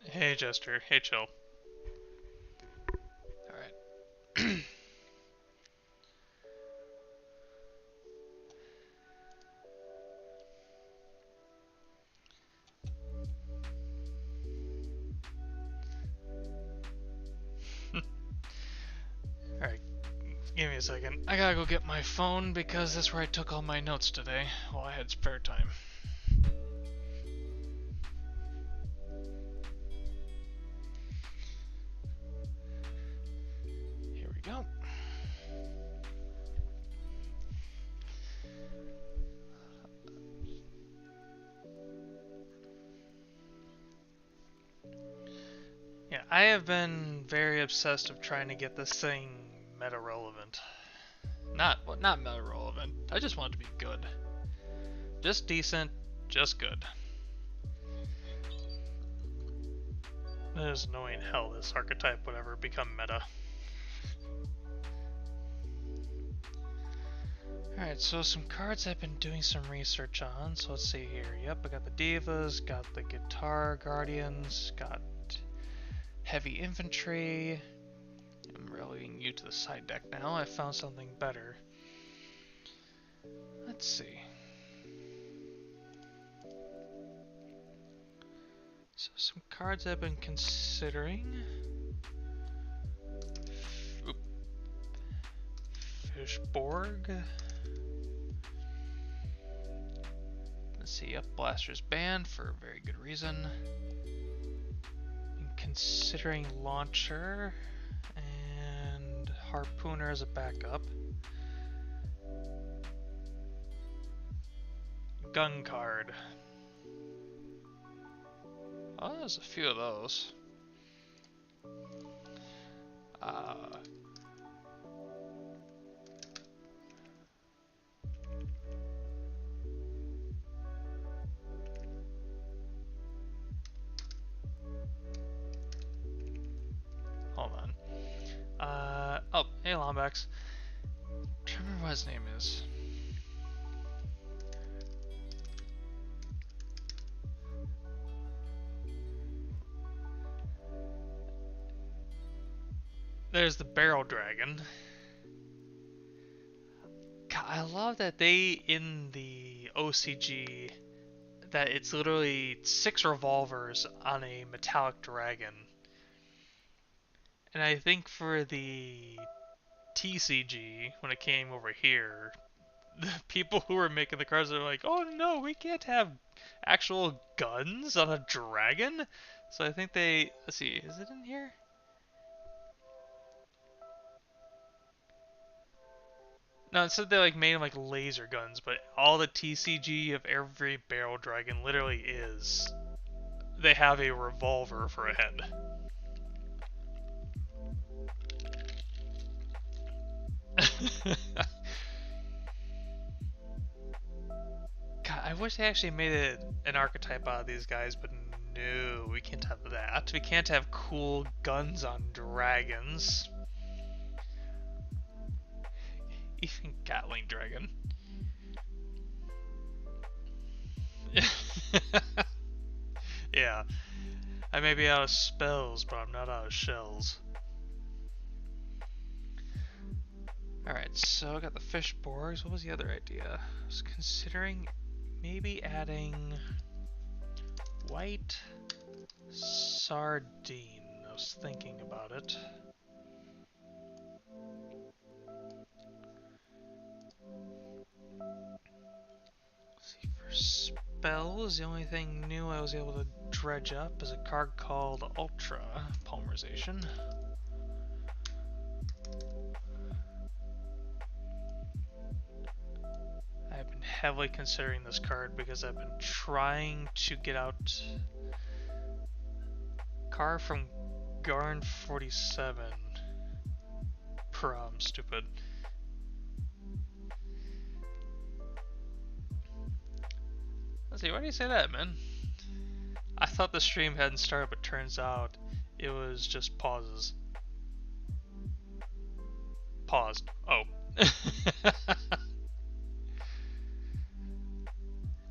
Hey Jester, hey Chill. Alright. Alright, give me a second. I gotta go get my phone because that's where I took all my notes today while I had spare time. Here we go. Yeah, I have been very obsessed of trying to get this thing meta relevant. Not meta relevant. I just want it to be good. Just decent, just good. It is annoying how this archetype would ever become meta. Alright, so some cards I've been doing some research on. So let's see here. Yep, I got the Divas, got the Guitar Guardians, got Heavy Infantry. I'm relegating you to the side deck now. I found something better. Let's see. So some cards I've been considering. Oop. Fishborg. Let's see, up Blaster's banned for a very good reason. Been considering Launcher and Harpooner as a backup. Gun card. Oh, there's a few of those. Hold on. Oh, hey Lombax. I'm trying to remember what his name is. There's the Barrel Dragon. God, I love that they, in the OCG, that it's literally 6 revolvers on a metallic dragon. And I think for the TCG, when it came over here, the people who were making the cards are like, oh no, we can't have actual guns on a dragon? So I think they, let's see, is it in here? No, it said they like made them like laser guns, but all the TCG of every barrel dragon literally is they have a revolver for a head. God, I wish they actually made an archetype out of these guys, but no, we can't have that. We can't have cool guns on dragons. Even Gatling Dragon. Yeah, I may be out of spells, but I'm not out of shells. Alright, so I got the Fishborgs. What was the other idea? I was considering maybe adding white sardine. I was thinking about it. Let's see, for spells, the only thing new I was able to dredge up is a card called Ultra Polymerization. I've been heavily considering this card because I've been trying to get out card from Garn 47. Prom, stupid. Let's see, why do you say that, man? I thought the stream hadn't started, but turns out it was just pauses. Paused. Oh.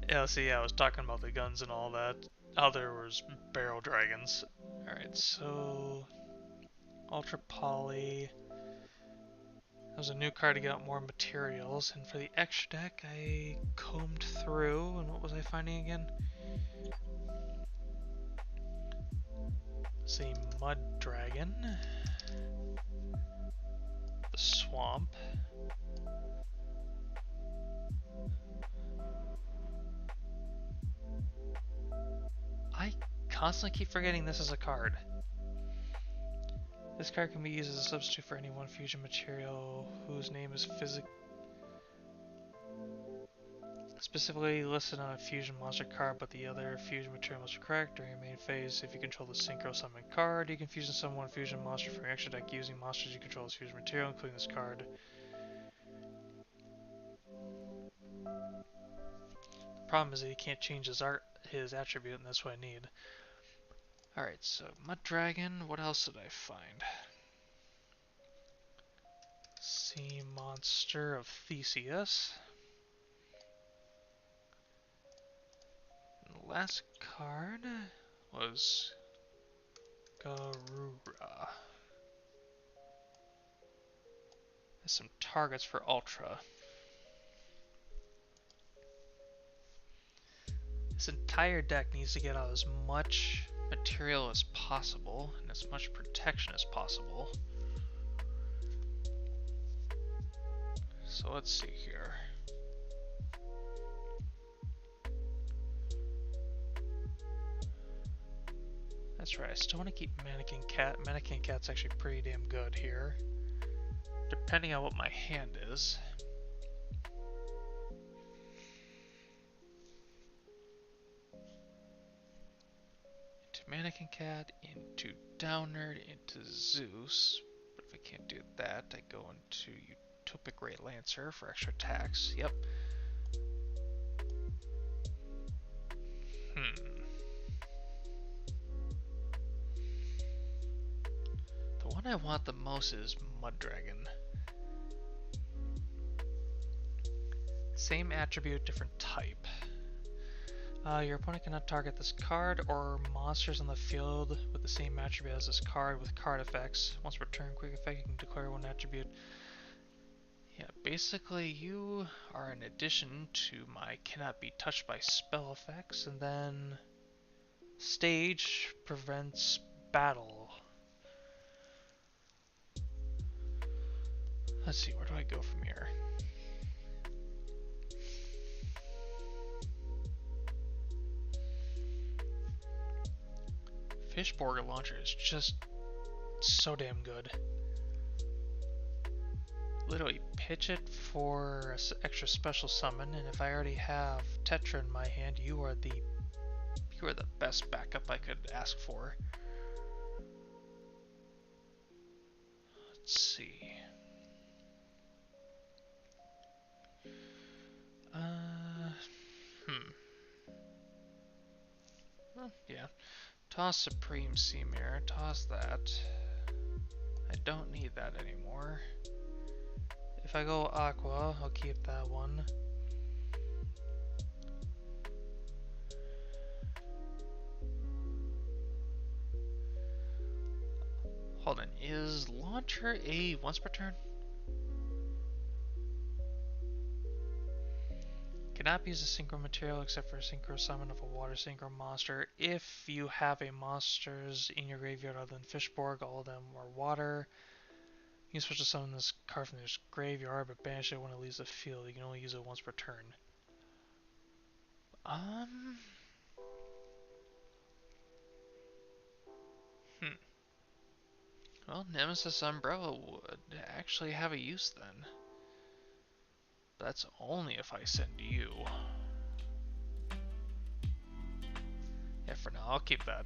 Yeah, see, I was talking about the guns and all that. Oh, there was barrel dragons. Alright, so Ultra Poly. There's a new card to get out more materials, and for the extra deck, I combed through, and what was I finding again? It's a Mud Dragon, the Swamp, I constantly keep forgetting this is a card. This card can be used as a substitute for any one fusion material whose name is specifically listed on a fusion monster card, but the other fusion material must be correct during your main phase. If you control the Synchro Summon card, you can fusion summon one fusion monster from your extra deck using monsters you control as fusion material, including this card. The problem is that he can't change his attribute, and that's what I need. Alright, so Mud Dragon, what else did I find? Sea Monster of Theseus. And the last card was Garura. There's some targets for Ultra. This entire deck needs to get out as much material as possible and as much protection as possible. So let's see here. That's right, I still want to keep Mannequin Cat. Mannequin Cat's actually pretty damn good here, depending on what my hand is. Into Mannequin Cat, into Downerd, into Zeus. But if I can't do that, I go into Utopic Ray Lancer for extra attacks. Yep. The one I want the most is Mud Dragon. Same attribute, different type. Your opponent cannot target this card or monsters on the field with the same attribute as this card with card effects. Once per turn, quick effect, you can declare one attribute. Yeah, basically you are an addition to my cannot be touched by spell effects, and then stage prevents battle. Let's see, where do I go from here? Fishborger Launcher is just so damn good. Literally pitch it for an extra special summon, and if I already have Tetra in my hand, you are the best backup I could ask for. Let's see. Well, yeah. Toss Supreme Sea Mirror. Toss that. I don't need that anymore. If I go Aqua, I'll keep that one. Hold on, is Launcher a once per turn? Cannot be used as synchro material except for a synchro summon of a water synchro monster. If you have a monsters in your graveyard other than Fishborg, all of them are water. You can switch to summon this card from this graveyard, but banish it when it leaves the field. You can only use it once per turn. Well, Nemesis Umbrella would actually have a use then. But that's only if I send you. Yeah, for now, I'll keep that.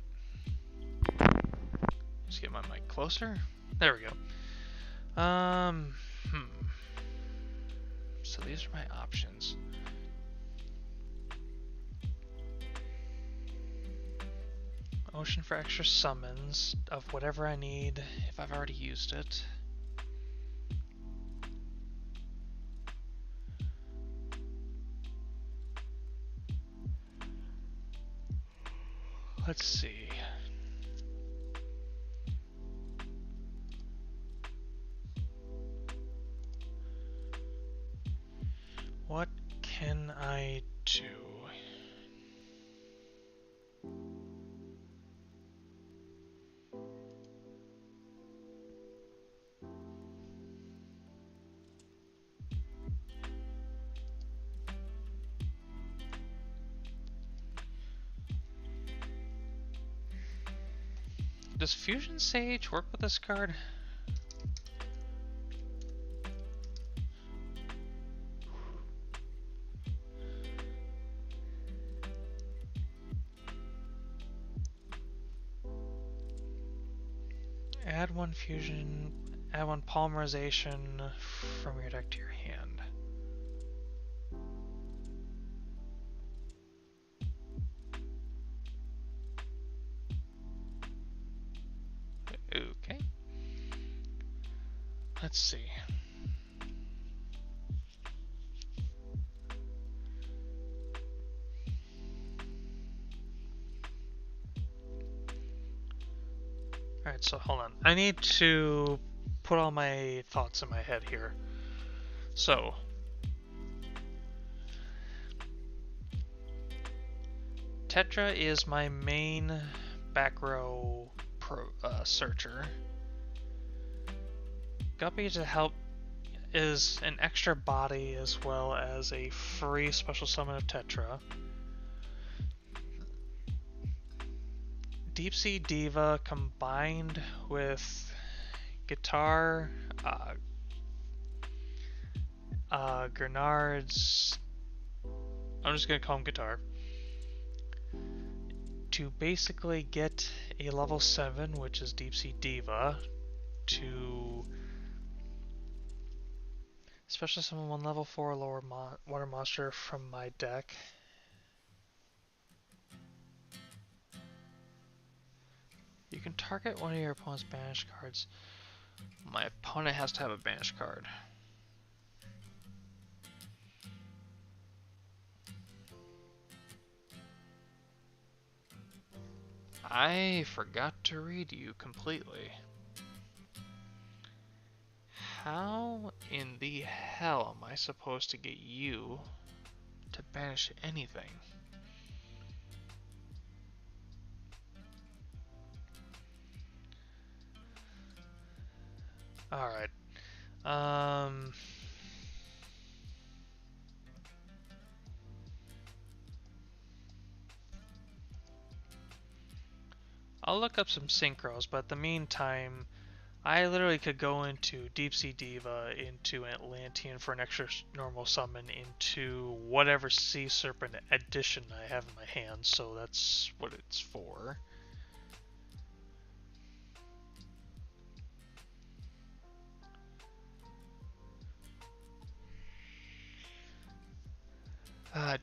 Just get my mic closer. There we go. So these are my options. Ocean for extra summons of whatever I need if I've already used it. Let's see. What can I do? Does Fusion Sage work with this card? Add one fusion, add one polymerization from your deck to your hand. Okay. Let's see. Alright, so hold on. I need to put all my thoughts in my head here. So, Tetra is my main back row searcher. Guppy to help is an extra body as well as a free special summon of Tetra. Deep Sea Diva combined with Guitar, Grenard's, I'm just gonna call him Guitar, to basically get a level 7, which is Deep Sea Diva, to special summon one level 4 lower water monster from my deck. You can target one of your opponent's banished cards. My opponent has to have a banished card. I forgot to read you completely. How in the hell am I supposed to get you to banish anything? Alright. I'll look up some synchros, but in the meantime, I literally could go into Deep Sea Diva, into Atlantean for an extra normal summon, into whatever Sea Serpent edition I have in my hand, so that's what it's for.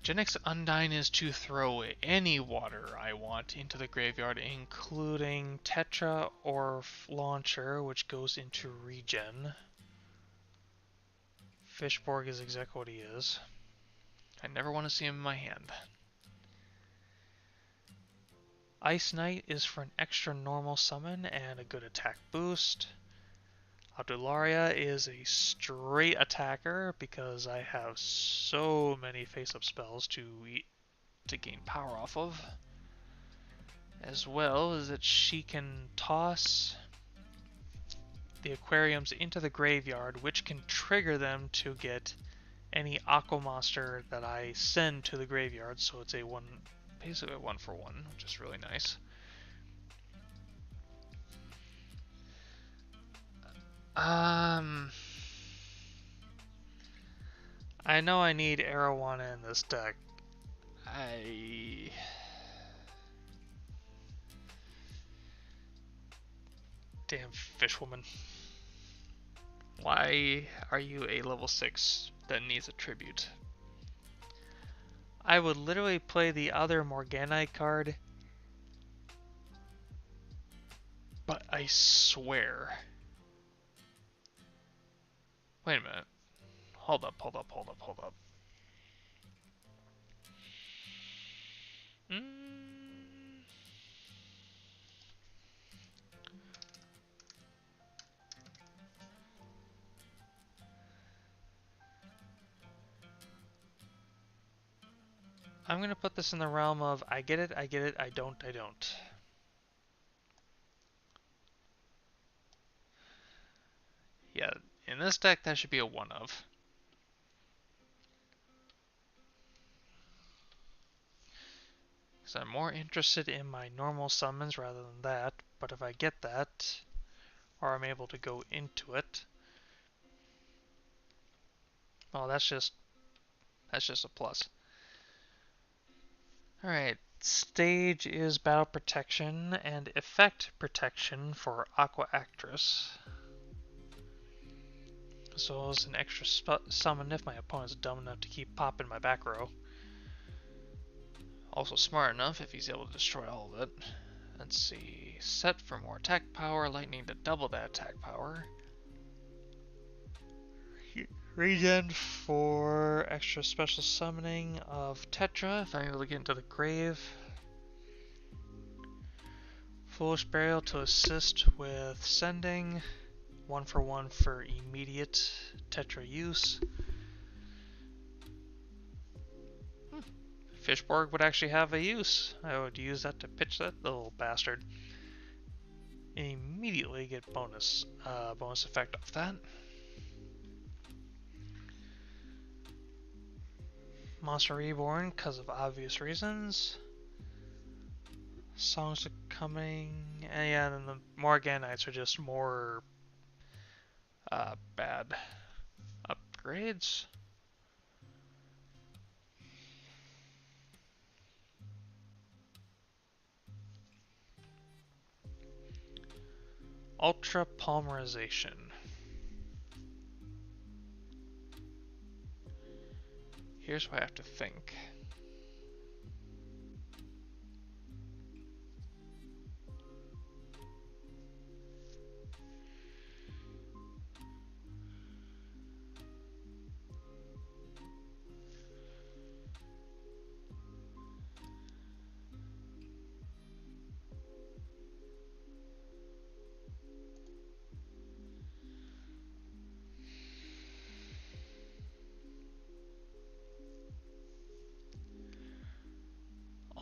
Genix Undyne is to throw any water I want into the graveyard, including Tetra or Launcher, which goes into Regen. Fishborg is exactly what he is. I never want to see him in my hand. Ice Knight is for an extra normal summon and a good attack boost. Abdularia is a straight attacker because I have so many face-up spells to gain power off of. As well as that she can toss the aquariums into the graveyard, which can trigger them to get any aqua monster that I send to the graveyard. So it's a basically a 1-for-1, which is really nice. I know I need Arowana in this deck. Damn Fishwoman. Why are you a level 6 that needs a tribute? I would literally play the other Morganite card, but I swear. Wait a minute. Hold up. I'm gonna put this in the realm of I get it, I get it, I don't, I don't. Yeah, in this deck that should be a one of. Because I'm more interested in my normal summons rather than that, but if I get that, or I'm able to go into it, well, that's just a plus. Alright, stage is battle protection and effect protection for Aquaactress. As well as an extra summon if my opponent's dumb enough to keep popping my back row. Also smart enough if he's able to destroy all of it. Let's see, set for more attack power, lightning to double that attack power. Regen for extra special summoning of Tetra if I'm able to get into the grave. Foolish Burial to assist with sending. 1 for immediate Tetra use. Fishborg would actually have a use. I would use that to pitch that little bastard. Immediately get bonus effect off that. Monster Reborn, because of obvious reasons. Songs are coming, and yeah, and then the Morganites are just more bad upgrades. Ultra Polymerization. Here's what I have to think.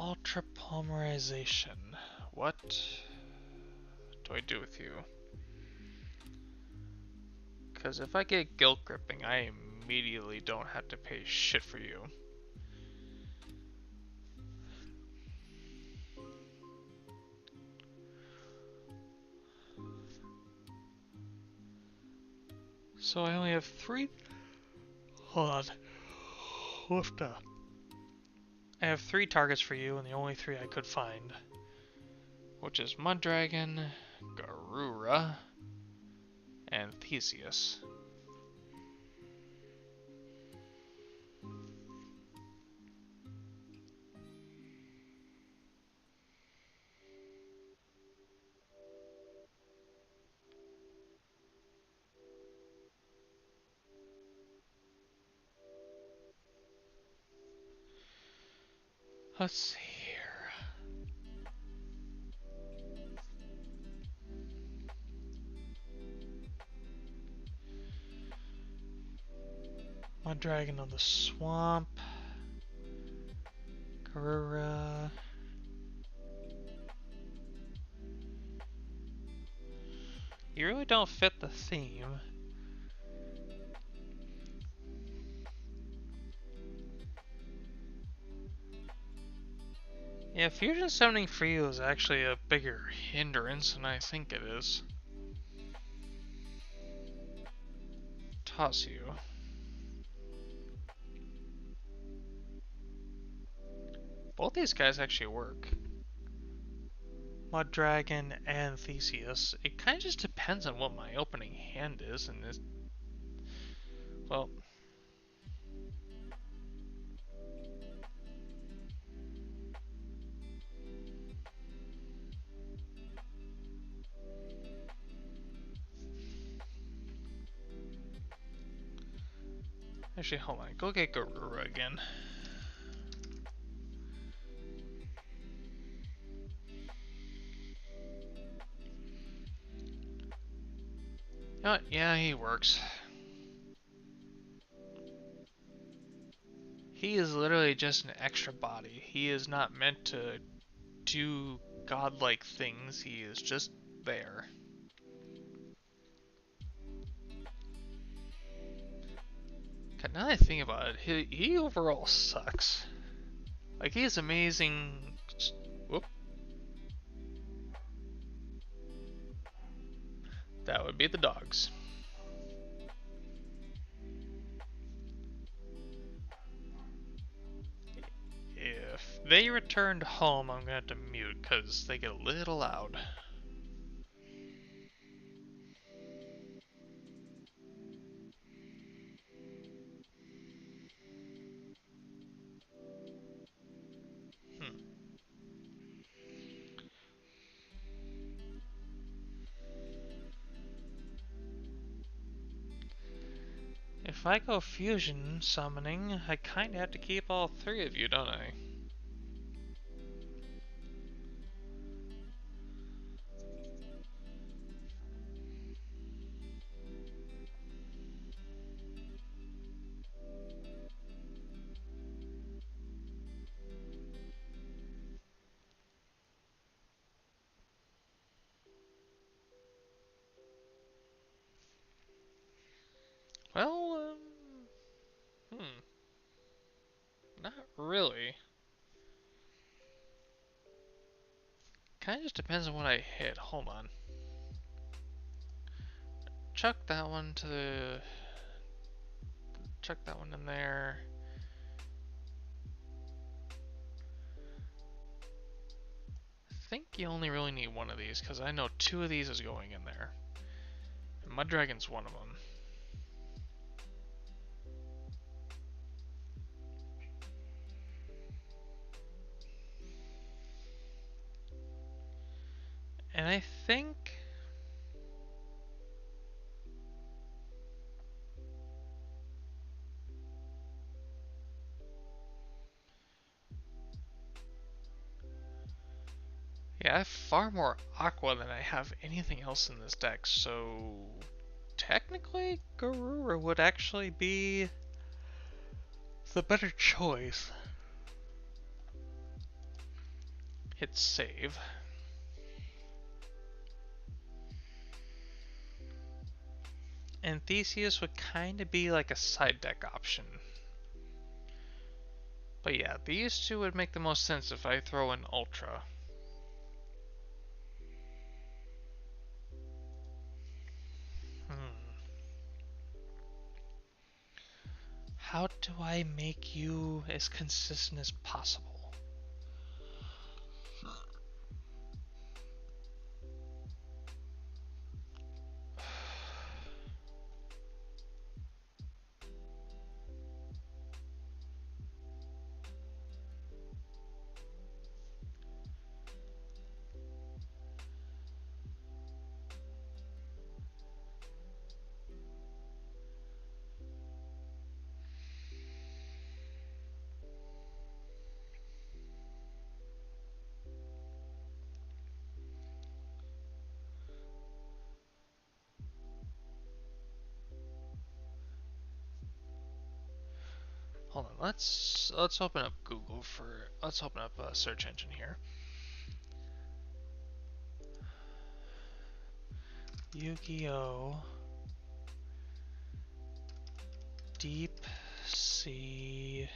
Ultra Polymerization. What do I do with you? Because if I get Guilt Gripping, I immediately don't have to pay shit for you. So I only have 3. Hold on. Lift up. I have 3 targets for you, and the only 3 I could find, which is Muddragon, Garura, and Theseus. Let's see here. Muddragon on the swamp. Garura. You really don't fit the theme. Yeah, fusion summoning for you is actually a bigger hindrance than I think it is. Toss you. Both these guys actually work. Muddragon and Theseus. It kind of just depends on what my opening hand is, and this. Well. Actually, hold on. Go get Garura again. You know what? Yeah, he works. He is literally just an extra body. He is not meant to do godlike things. He is just there. Now that I think about it, he overall sucks. Like, he is amazing. Whoop. That would be the dogs. If they returned home, I'm gonna have to mute because they get a little loud. If I go fusion summoning, I kinda have to keep all three of you, don't I? Well, not really. Kinda just depends on what I hit. Hold on. Chuck that one to the... Chuck that one in there. I think you only really need one of these, because I know two of these is going in there. And Mud Dragon's one of them. And I think... Yeah, I have far more Aqua than I have anything else in this deck, so... Technically, Garura would actually be the better choice. Hit save. And Theseus would kind of be like a side deck option. But yeah, these two would make the most sense if I throw in Ultra. How do I make you as consistent as possible? Hold on, let's open up Google for, let's open up a search engine here. Yugioh Deep Sea.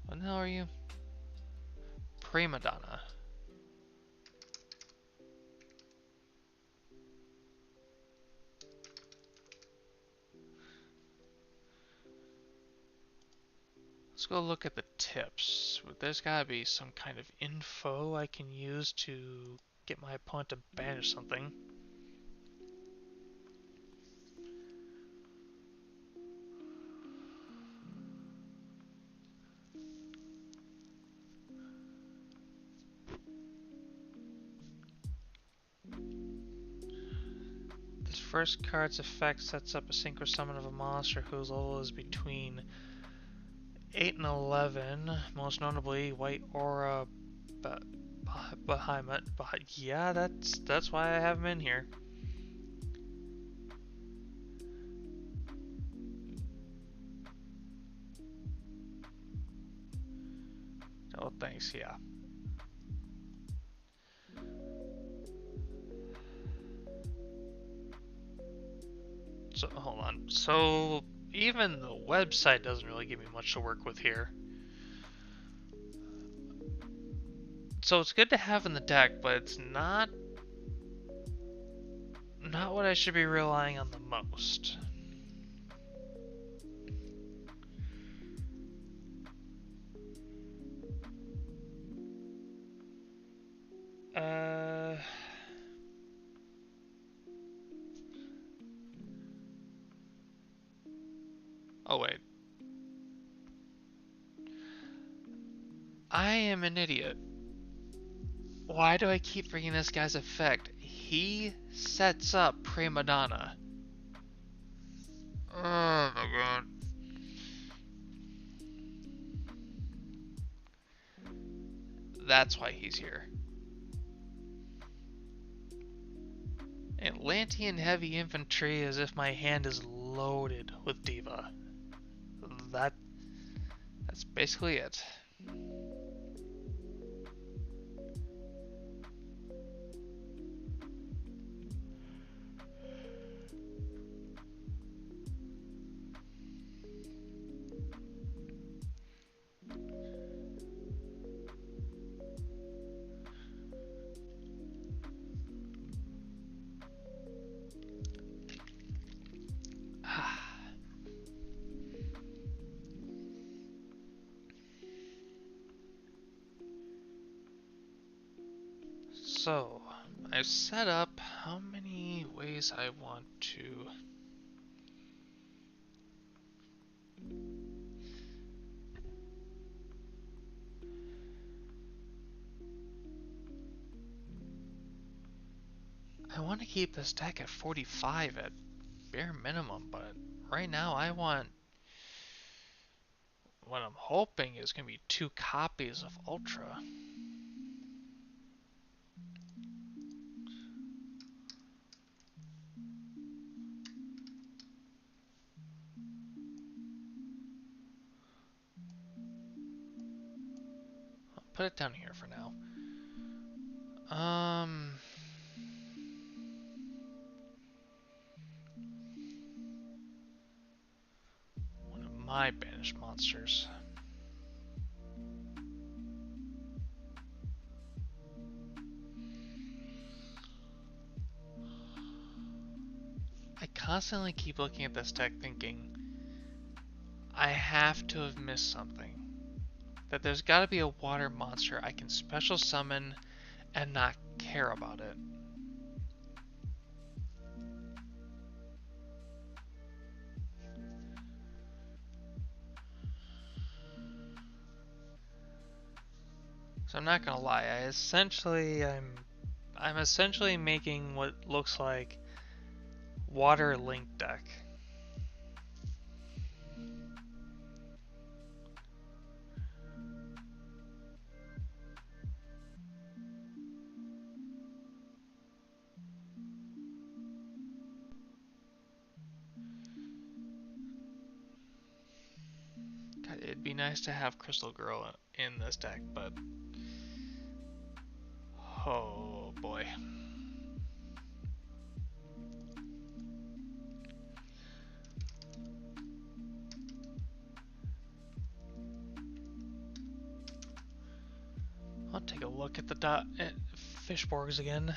What the hell are you? Prima Donna. Let's go look at the tips. There's gotta be some kind of info I can use to get my opponent to banish something. This first card's effect sets up a synchro summon of a monster whose level is between 8 and 11, most notably White Aura Behemoth. Yeah, that's why I have him in here. – Oh, thanks, yeah. So, hold on. So, even the website doesn't really give me much to work with here. So it's good to have in the deck, but it's not what I should be relying on the most. Uh... Oh, wait. I am an idiot. Why do I keep bringing this guy's effect? He sets up Prima Donna. Oh my god. That's why he's here. Atlantean heavy infantry as if my hand is loaded with Diva. That's basically it. So, I've set up how many ways I want to. I want to keep this deck at 45 at bare minimum, but right now I want. What I'm hoping is going to be 2 copies of Ultra. I'll put it down here for now. One of my banished monsters. I constantly keep looking at this deck thinking, I have to have missed something. That there's got to be a water monster I can special summon and not care about it. So I'm not gonna lie, I'm essentially making what looks like water link deck. God, it'd be nice to have Crystal Girl in this deck, but oh boy. I'll take a look at the Fishborgs again.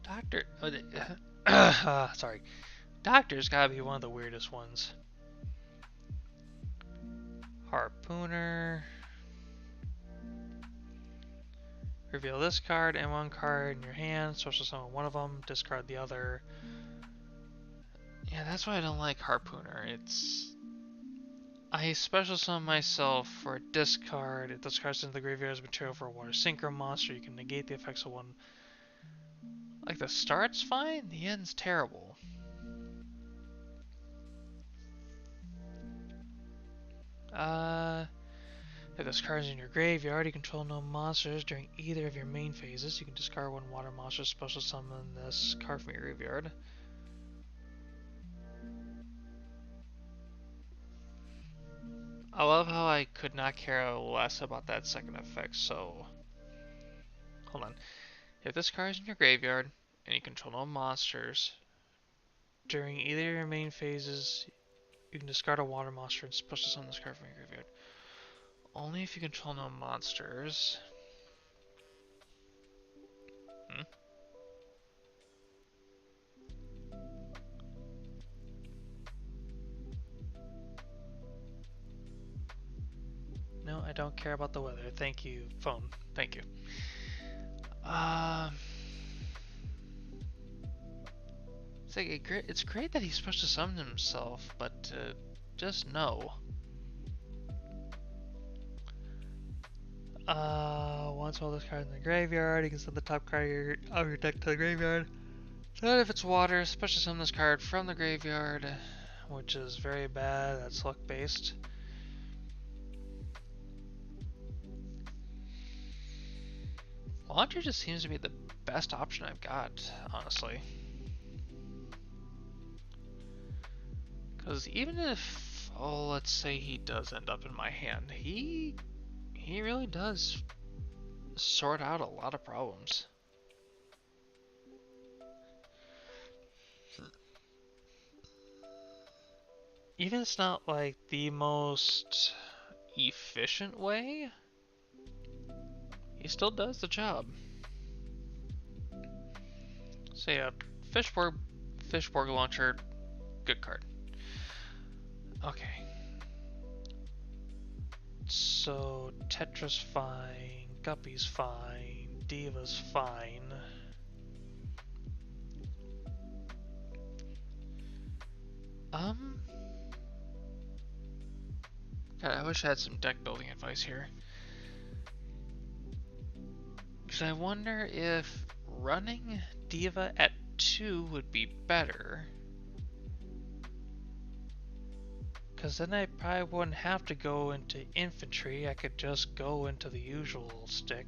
Doctor, sorry. Doctor's gotta be one of the weirdest ones. Harpooner. Reveal this card and one card in your hand. Special summon one of them. Discard the other. Yeah, that's why I don't like Harpooner. I special summon myself for a discard. It discards into the graveyard as material for a water synchro monster. You can negate the effects of one. Like, the start's fine, the end's terrible. If this card is in your graveyard, you control no monsters during either of your main phases. You can discard one water monster, special summon this card from your graveyard. I love how I could not care less about that second effect, so... Hold on. If this card is in your graveyard, and you control no monsters, during either of your main phases, you can discard a water monster and special summon this card from your graveyard. Only if you control no monsters. Hmm? No, I don't care about the weather. Thank you, phone. Thank you. It's like it's great that he's supposed to summon himself, but just no. Once while this card in the graveyard, you can send the top card of your deck to the graveyard. So if it's water, special summon this card from the graveyard, which is very bad. That's luck based. Launcher just seems to be the best option I've got, honestly. Because even if, oh, let's say he does end up in my hand, he really does sort out a lot of problems. Even if it's not like the most efficient way, he still does the job. So yeah, Fishborg launcher, good card. Okay. So Tetra's fine, Guppy's fine, Diva's fine. God, I wish I had some deck building advice here. Because I wonder if running Diva at 2 would be better. Because then I probably wouldn't have to go into infantry, I could just go into the usual stick.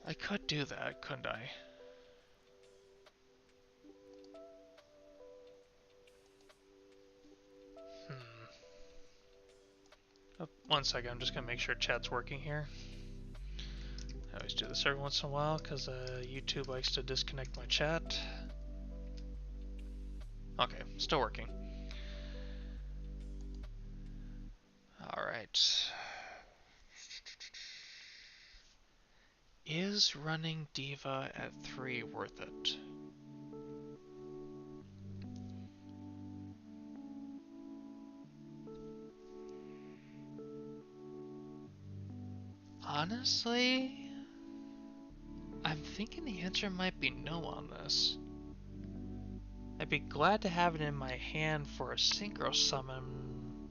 I could do that, couldn't I? Oh, 1 second, I'm just gonna make sure chat's working here. I always do this every once in a while because YouTube likes to disconnect my chat. Okay, still working. Alright. Is running Diva at 3 worth it? Honestly, I'm thinking the answer might be no on this. I'd be glad to have it in my hand for a synchro summon,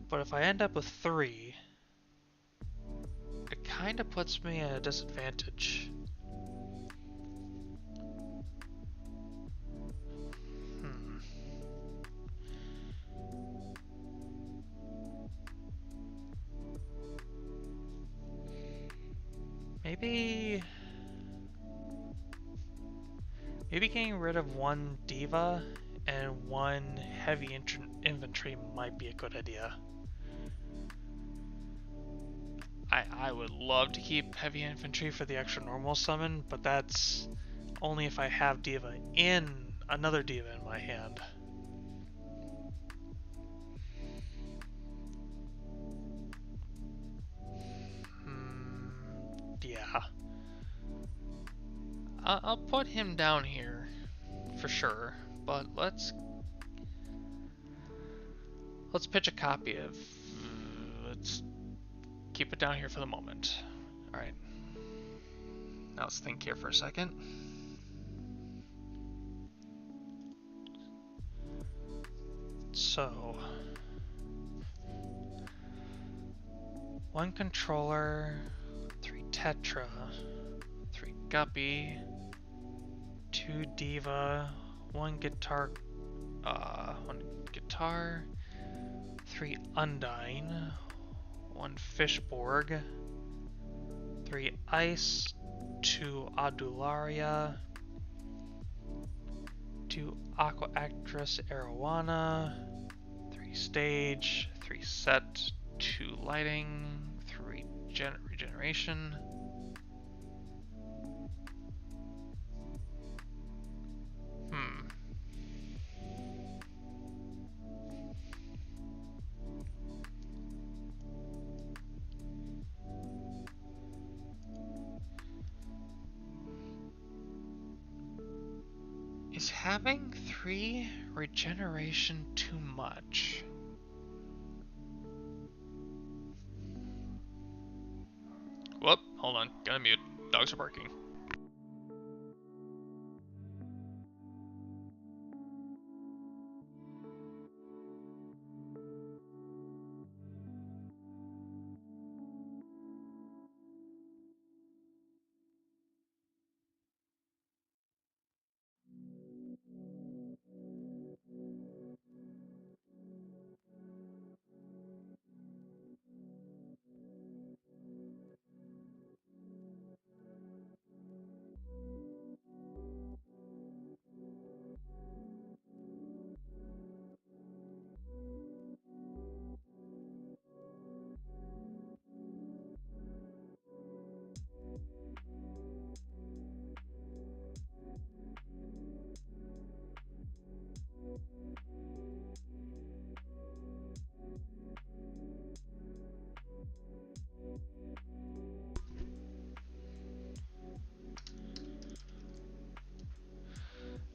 but if I end up with 3, it kinda puts me at a disadvantage. Maybe getting rid of 1 Diva and 1 heavy infantry might be a good idea. I would love to keep heavy infantry for the extra normal summon, but that's only if I have Diva in another Diva in my hand. Yeah. I'll put him down here for sure, but let's pitch a copy of. Let's keep it down here for the moment. All right. Now let's think here for a second. So, 1 controller, 3 Tetra, 3 Guppy, 2 Diva, 1 guitar, 3 Undyne, 1 Fishborg, 3 Ice, 2 Adularia, 2 Aquaactress Arowana, 3 Stage, 3 Set, 2 Lighting, 3 Regeneration. Is having 3 regeneration too much? Whoop, hold on, gotta mute. Dogs are barking.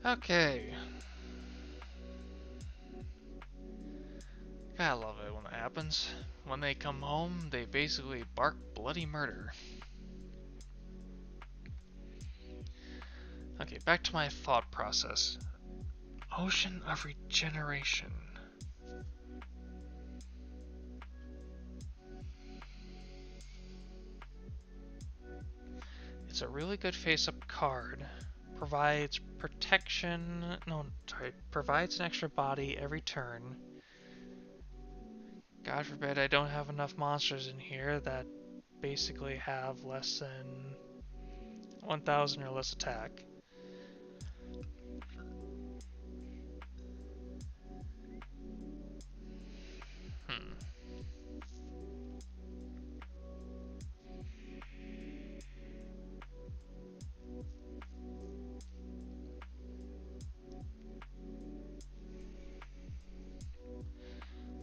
Okay. Gotta love it when that happens. When they come home, they basically bark bloody murder. Okay, back to my thought process. Ocean of Regeneration. It's a really good face-up card. Provides protection, provides an extra body every turn. God forbid I don't have enough monsters in here that basically have less than 1,000 or less attack.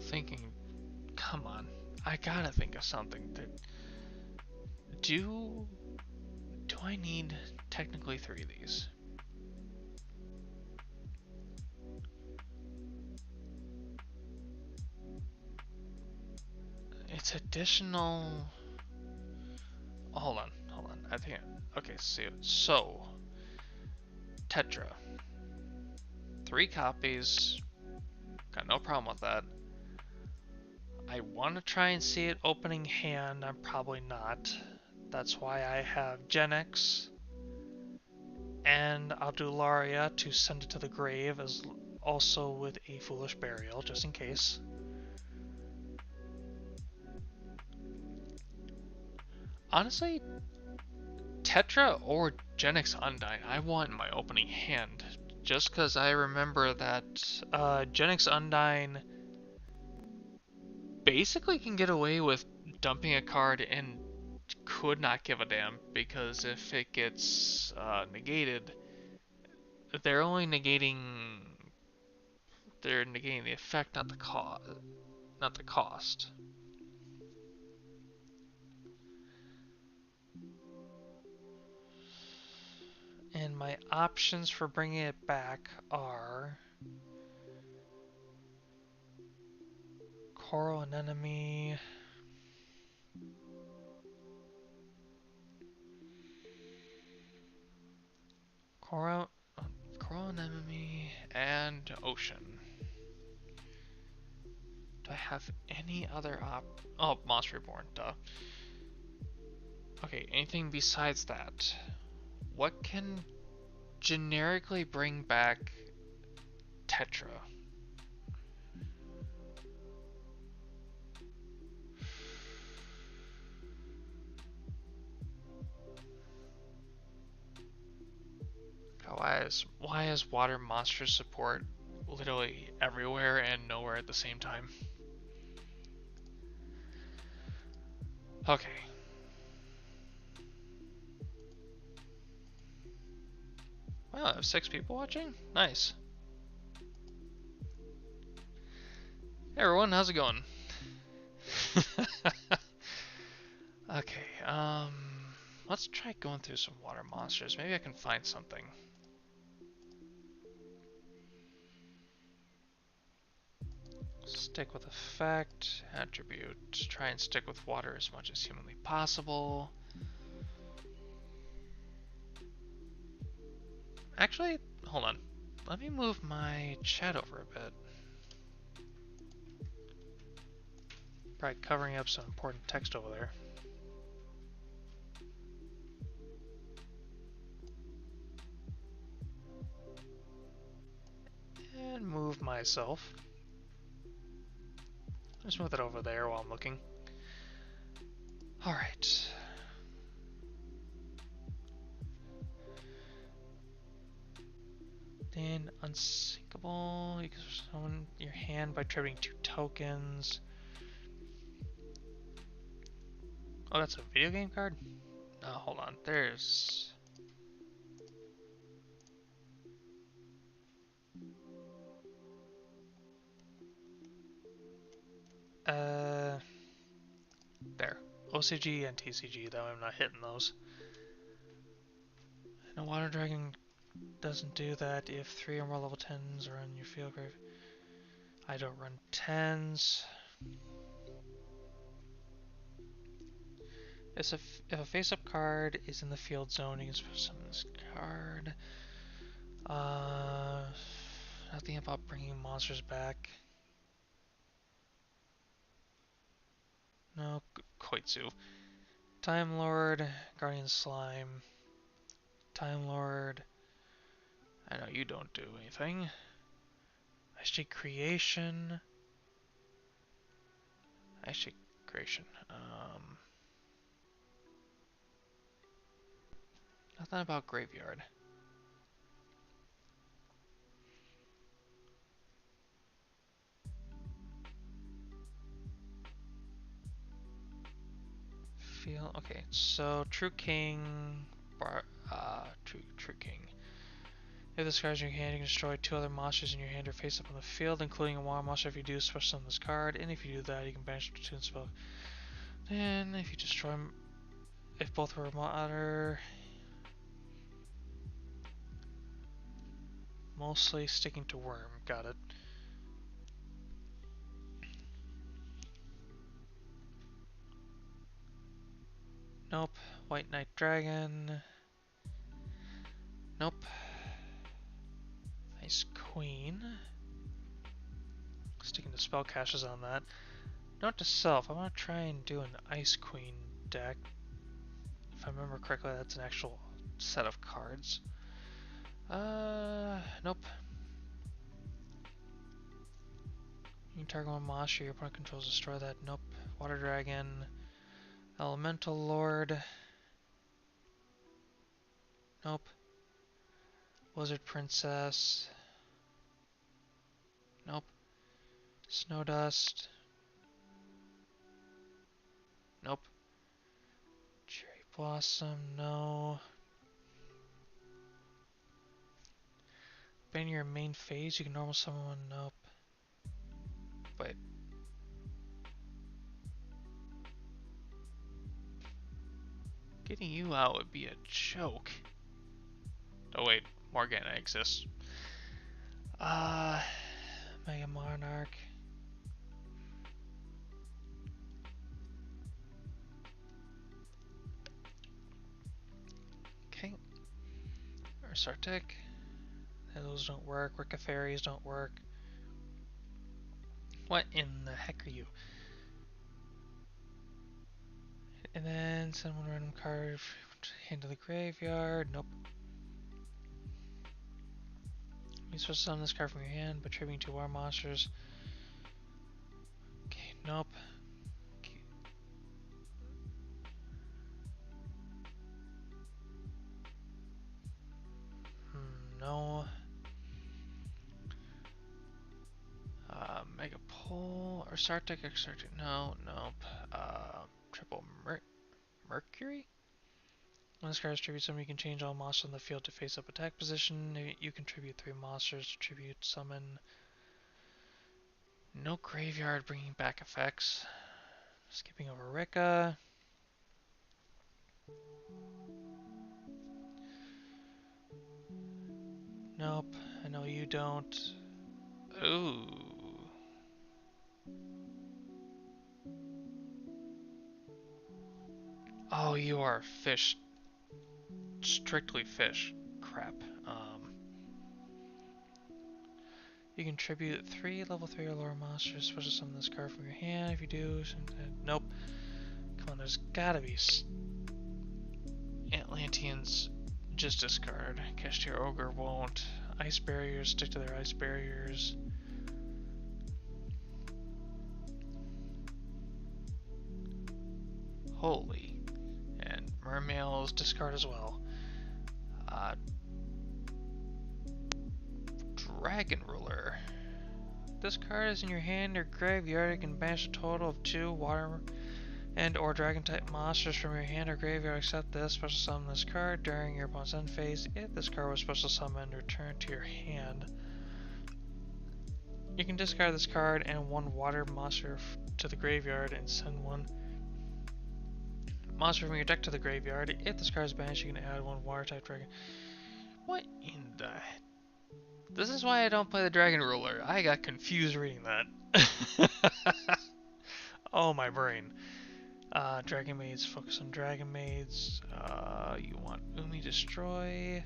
Thinking, come on, I gotta think of something. Do I need technically 3 of these? It's additional. Hold on. I think. Okay, so Tetra. 3 copies. Got no problem with that. I want to try and see it opening hand. I'm probably not. That's why I have Genix and Adularia to send it to the grave, as also with a Foolish Burial, just in case. Honestly, Tetra or Genix Undyne, I want in my opening hand, just because I remember that Genix Undyne basically can get away with dumping a card and could not give a damn, because if it gets negated, they're only negating the effect, not the cost. And my options for bringing it back are Coral Anemone, Coral Anemone, and Ocean. Do I have any other Oh, Monster Reborn, duh. Okay, anything besides that? What can generically bring back Tetra? Why is water monster support literally everywhere and nowhere at the same time? Okay. Wow, I have 6 people watching? Nice. Hey everyone, how's it going? Okay, let's try going through some water monsters. Maybe I can find something. Stick with effect, attribute, try and stick with water as much as humanly possible. Actually, hold on. Let me move my chat over a bit. Probably covering up some important text over there. And move myself. Just move that over there while I'm looking. Alright. Then unsinkable. You can summon your hand by trading 2 tokens. Oh, that's a video game card? Oh, hold on. There's... There. OCG and TCG, though I'm not hitting those. No, Water Dragon doesn't do that if 3 or more level 10s are on your field grave. I don't run 10s. If a face-up card is in the field zone, you can summon this card. Nothing about bringing monsters back. No, Koitsu. Time Lord, Guardian Slime. Time Lord. I know you don't do anything. Actually, Creation. Actually, Creation. Nothing about Graveyard. Feel okay. So True King, True King. If this card is in your hand, you can destroy 2 other monsters in your hand or face up on the field, including a water monster. If you do, special summon this card, and if you do that, you can banish the 2 spell. Then, if you destroy them, if both were water, mostly sticking to worm. Got it. Nope. White Knight Dragon. Nope. Ice Queen. Sticking to spell caches on that. Note to self, I want to try and do an Ice Queen deck. If I remember correctly, that's an actual set of cards. Nope. You can target one monster your opponent controls, destroy that. Nope. Water Dragon. Elemental Lord. Nope. Wizard Princess. Nope. Snow Dust. Nope. Cherry Blossom, no. Ban your main phase, you can normal summon one, nope. Wait. Getting you out would be a joke. Oh wait, Morgana exists. Mega Monarch. Okay. Ursartic. Those don't work. Wicca Fairies don't work. What in the heck are you? And then send one random card into the graveyard. Nope. You're supposed to summon this card from your hand by tributing 2 water monsters. Okay, nope. Okay. No. Mega Pull or Sartic or Sartic. No, nope. Triple Mercury? When this card is tribute summon, you can change all monsters on the field to face up attack position. You contribute 3 monsters to tribute summon. No graveyard bringing back effects. Skipping over Rika. Nope, I know you don't. Ooh. Oh, you are fish. Strictly fish. Crap. You can tribute 3 level 3 or lower monsters, special summon this card from your hand. If you do, nope. Come on, there's gotta be Atlanteans. Just discard. Cashier Ogre won't. Ice barriers, stick to their ice barriers. Holy. And Mermails discard as well. Dragon Ruler. This card is in your hand or graveyard. You can banish a total of 2 water and or dragon type monsters from your hand or graveyard except this. Special summon this card during your opponent's end phase. If this card was special summoned, return to your hand. You can discard this card and 1 water monster to the graveyard and send 1 monster from your deck to the graveyard. If this card is banished, you can add 1 water type dragon. What in the... This is why I don't play the Dragon Ruler. I got confused reading that. Oh, my brain. Dragon Maids, focus on Dragon Maids. You want Umi Destroy.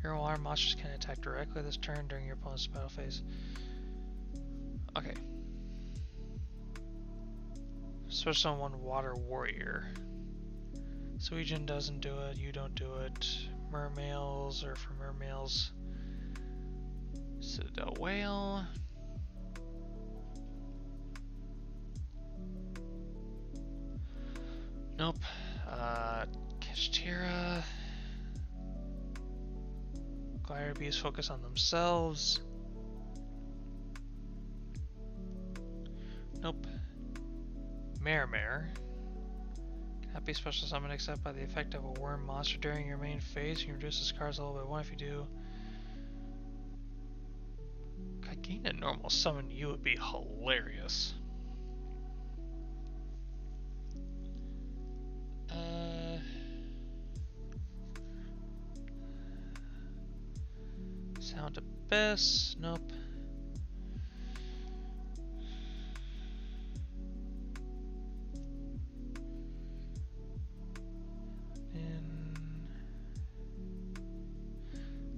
Your water monsters can attack directly this turn during your opponent's battle phase. Okay. Switch on 1 Water Warrior. Suijin doesn't do it, you don't do it. Mermails, or for Mermails. Citadel Whale. Nope. Kashtira. Glider Bees focus on themselves. Nope. Mare. Cannot be special summoned except by the effect of a worm monster during your main phase. You can reduce this card's level by 1 if you do. God, getting a normal summon you would be hilarious. Sound Abyss. Nope.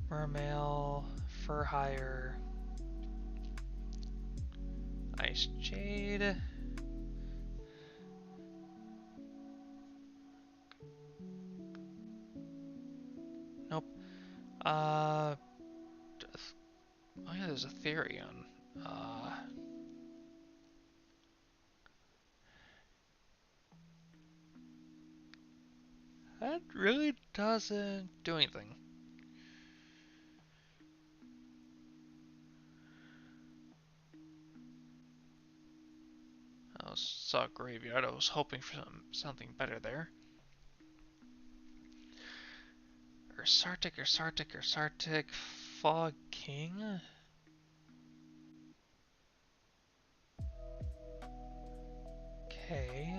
Mermail, Fur Hire, Ice Jade, nope. Oh yeah, there's a Therion. That really doesn't do anything. I saw Graveyard. I was hoping for something better there. Sartic, Fog King. Okay.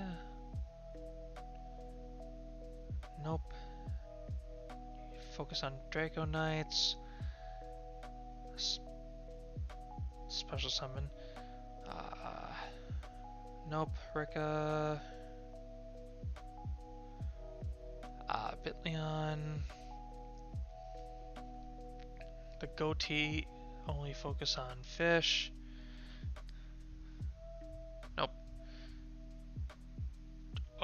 Nope. Focus on Draco Knights. Special summon. Nope. Rika. Bitleon. The goatee only focus on fish. Nope.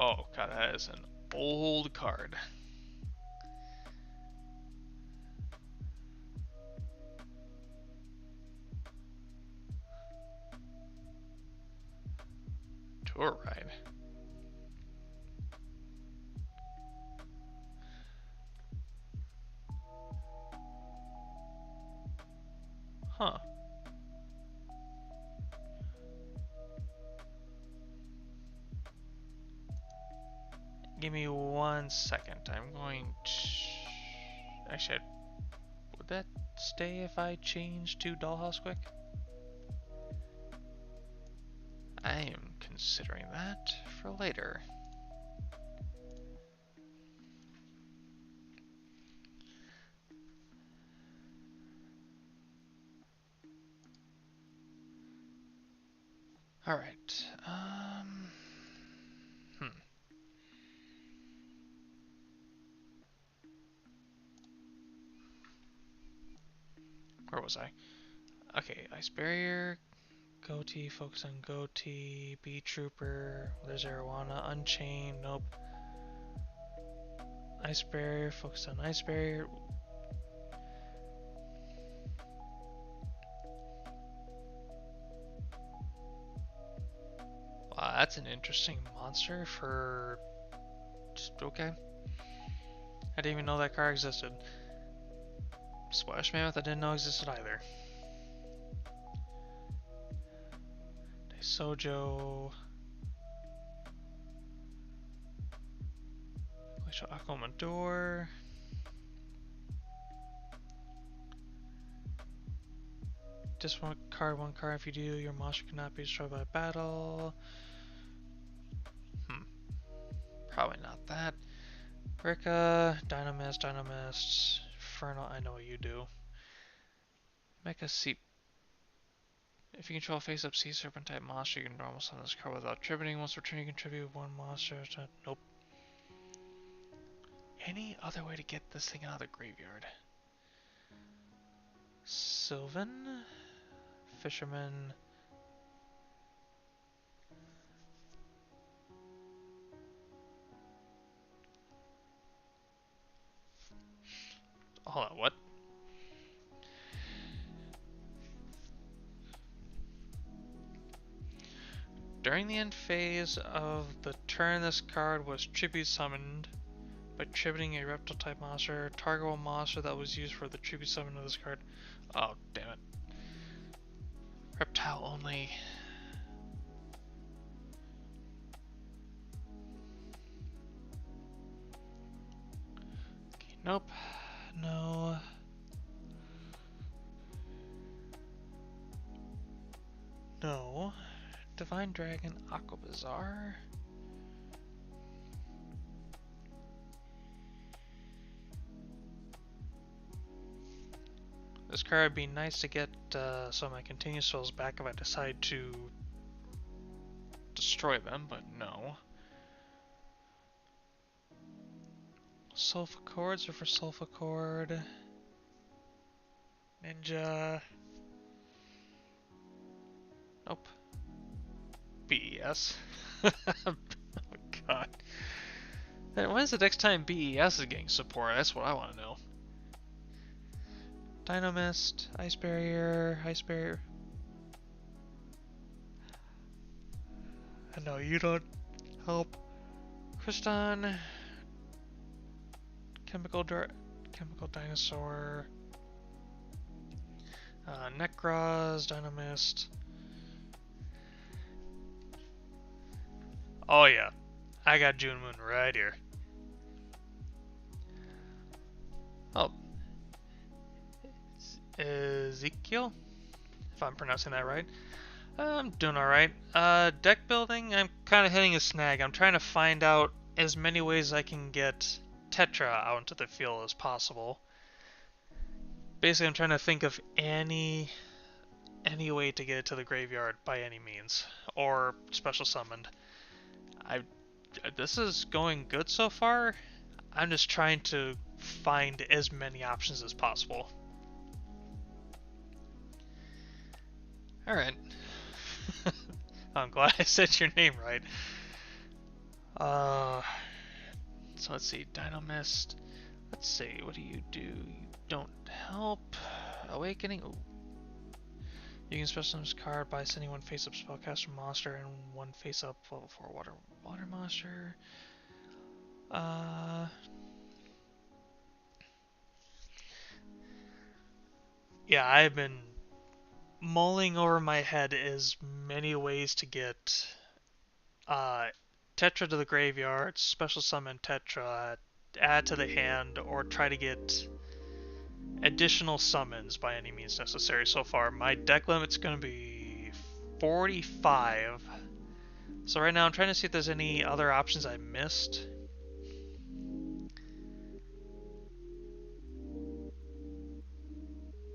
Oh god, that is an old card. Tour ride. Huh. Give me 1 second. I'm going to... Actually, would that stay if I change to Dollhouse quick? I am considering that for later. Alright, Where was I? Okay, Ice Barrier, Goatee, focus on Goatee, Bee Trooper, there's Arowana, Unchained, nope. Ice Barrier, focus on Ice Barrier. Wow, that's an interesting monster for... Okay. I didn't even know that card existed. Splash Mammoth I didn't know existed either. Sojo. Glacial Aquamador. Just one card. If you do, your monster cannot be destroyed by battle. Probably not that. Rika, Dynamist, Infernal, I know what you do. Mecha Sea. If you control a face-up Sea Serpent type monster, you can normal summon this card without tributing. Once per turn, you contribute one monster. Nope. Any other way to get this thing out of the graveyard? Sylvan? Fisherman? Hold on, what? During the end phase of the turn, this card was tribute summoned by tributing a reptile type monster. Target one monster that was used for the tribute summon of this card. Oh, damn it. Reptile only. Okay, nope. No. No. Divine Dragon, Aqua Bazaar. This card would be nice to get some of my continuous souls back if I decide to destroy them, but no. Sulfa Chords are for Sulfa Chord. Ninja. Nope. BES. Oh god. When's the next time BES is getting support? That's what I want to know. Dynamist, Ice Barrier. I know you don't help. Kriston. Chemical Dinosaur. Necroz, Dynamist. Oh yeah, I got June Moon right here. Oh, Ezekiel, if I'm pronouncing that right. I'm doing alright. Deck building, I'm kind of hitting a snag. I'm trying to find out as many ways I can get Tetra out into the field as possible. Basically, I'm trying to think of any way to get it to the graveyard by any means, or special summoned. This is going good so far. I'm just trying to find as many options as possible. Alright. I'm glad I said your name right. Uh, so let's see, Dino Mist. Let's see, what do? You don't help. Awakening. Ooh. You can special this card by sending one face-up spellcaster monster and one face-up level 4 water monster. Yeah, I've been mulling over my head as many ways to get Tetra to the graveyard, special summon Tetra, add to the hand, or try to get additional summons by any means necessary. So far, my deck limit's going to be 45. So right now I'm trying to see if there's any other options I missed.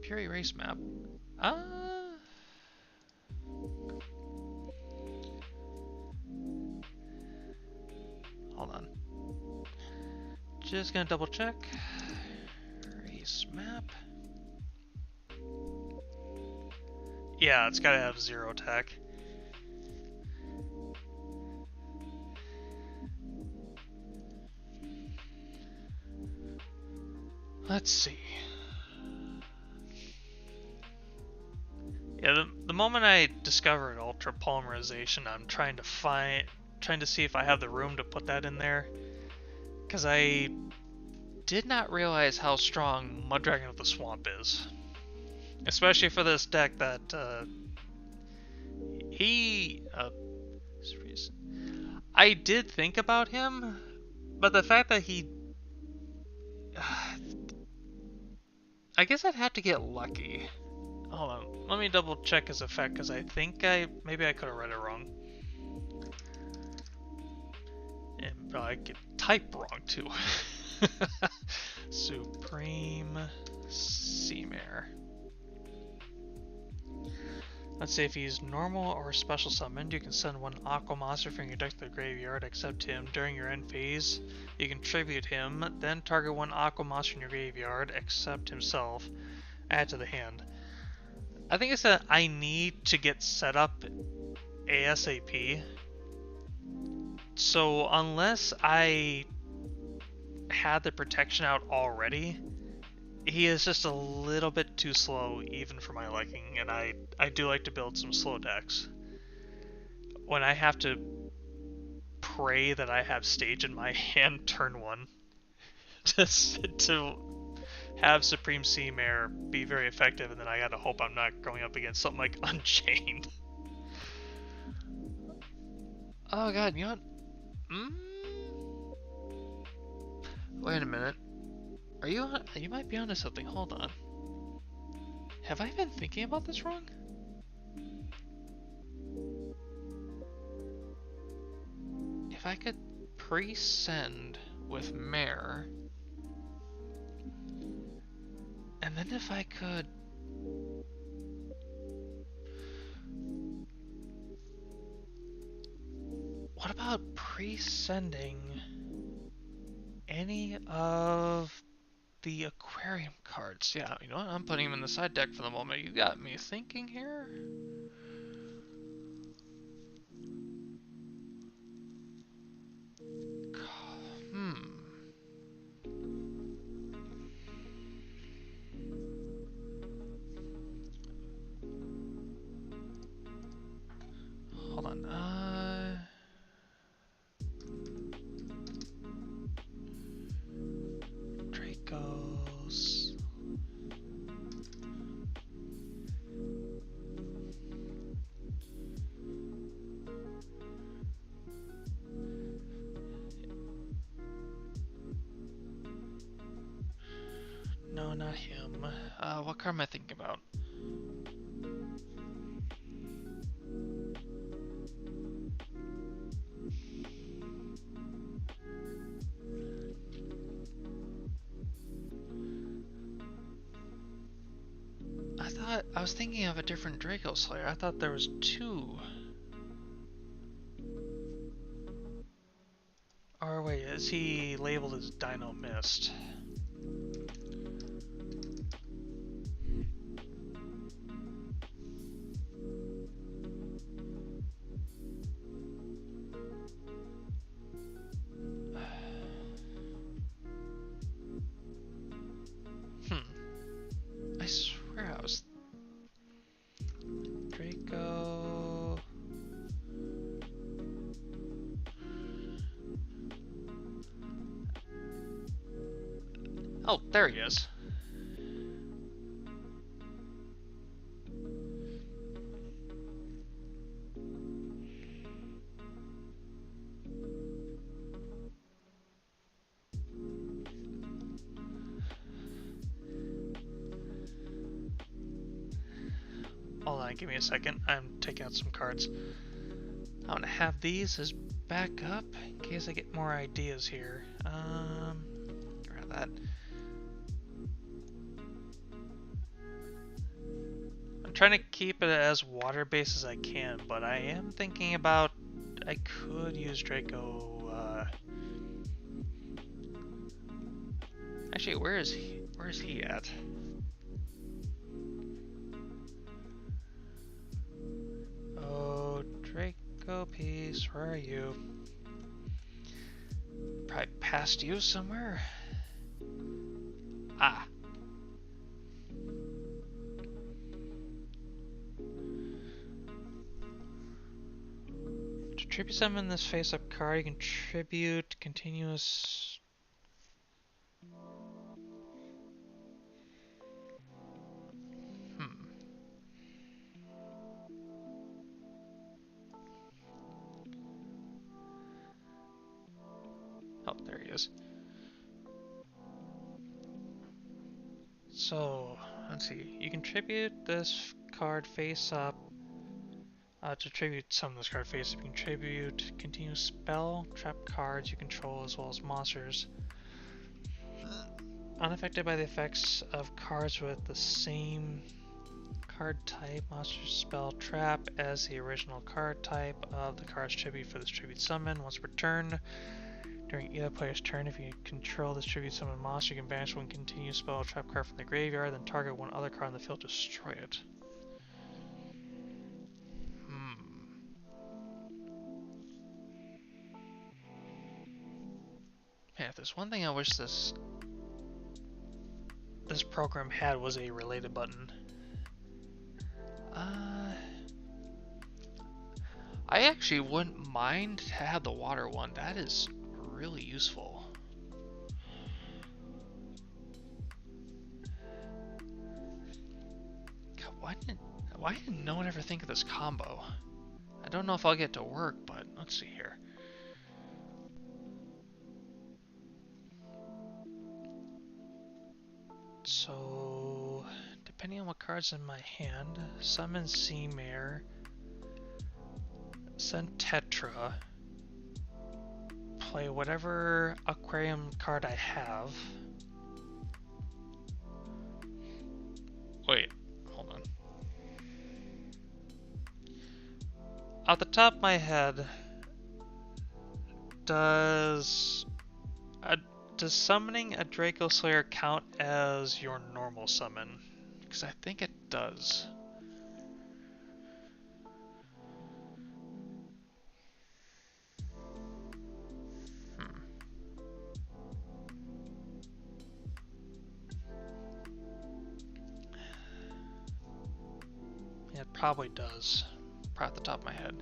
Pure erase map. Hold on. Just gonna double check. Erase map. Yeah, it's gotta have 0 attack. Let's see. Yeah, the moment I discovered ultra polymerization, I'm trying to see if I have the room to put that in there, because I did not realize how strong Mud Dragon of the Swamp is, especially for this deck that I did think about him, but the fact that I guess I'd have to get lucky. Hold on, let me double check his effect, because I think maybe I could have read it wrong. And I could type wrong too. Supreme Seamare. Let's say if he's normal or special summoned, you can send one Aqua monster from your deck to the graveyard, except him. During your end phase, you can tribute him, then target one Aqua monster in your graveyard, except himself, add to the hand. I think it's that I need to get set up ASAP. So unless I had the protection out already, he is just a little bit too slow even for my liking, and I do like to build some slow decks. When I have to pray that I have stage in my hand turn 1 to have Supreme Seamare be very effective, and then I gotta hope I'm not going up against something like Unchained. Oh god, you know what? Wait a minute. You might be onto something. Hold on. Have I been thinking about this wrong? If I could pre-send with Mare, and then if I could... What about pre-sending any of the aquarium cards? Yeah, you know what? I'm putting them in the side deck for the moment. You got me thinking here. Hold on. Dracos. No, not him. What card am I thinking about? I was thinking of a different Draco Slayer. I thought there was 2. Or wait, is he labeled as Dino Mist? Oh, there he is. Hold on, give me a second. I'm taking out some cards. I'm gonna have these as backup in case I get more ideas here. Get rid of that. I'm trying to keep it as water-based as I can, but I am thinking about I could use Draco. Actually, where is he? Where is he at? Oh, Draco piece, where are you? Probably past you somewhere. Ah. To tribute summon this face-up card, you can tribute continuous. Oh, there he is. So, let's see. You can tribute this card face up. To tribute summon this card face up, you can tribute continuous spell, trap cards you control, as well as monsters. Unaffected by the effects of cards with the same card type, monster, spell, trap as the original card type of the card's tribute for this tribute summon. Once per turn, during either player's turn, if you control this tribute summon monster, you can banish one continuous spell or trap card from the graveyard, then target one other card in the field to destroy it. Man, if there's one thing I wish this program had was a related button. I actually wouldn't mind to have the water one. That is really useful. God, why didn't no one ever think of this combo? I don't know if I'll get to work, but let's see here. So, depending on what card's in my hand, summon Seamare, send Tetra, play whatever aquarium card I have. Wait, hold on. Off the top of my head, does summoning a Draco Slayer count as your normal summon? Because I think it does. Yeah, it probably does. Probably at the top of my head.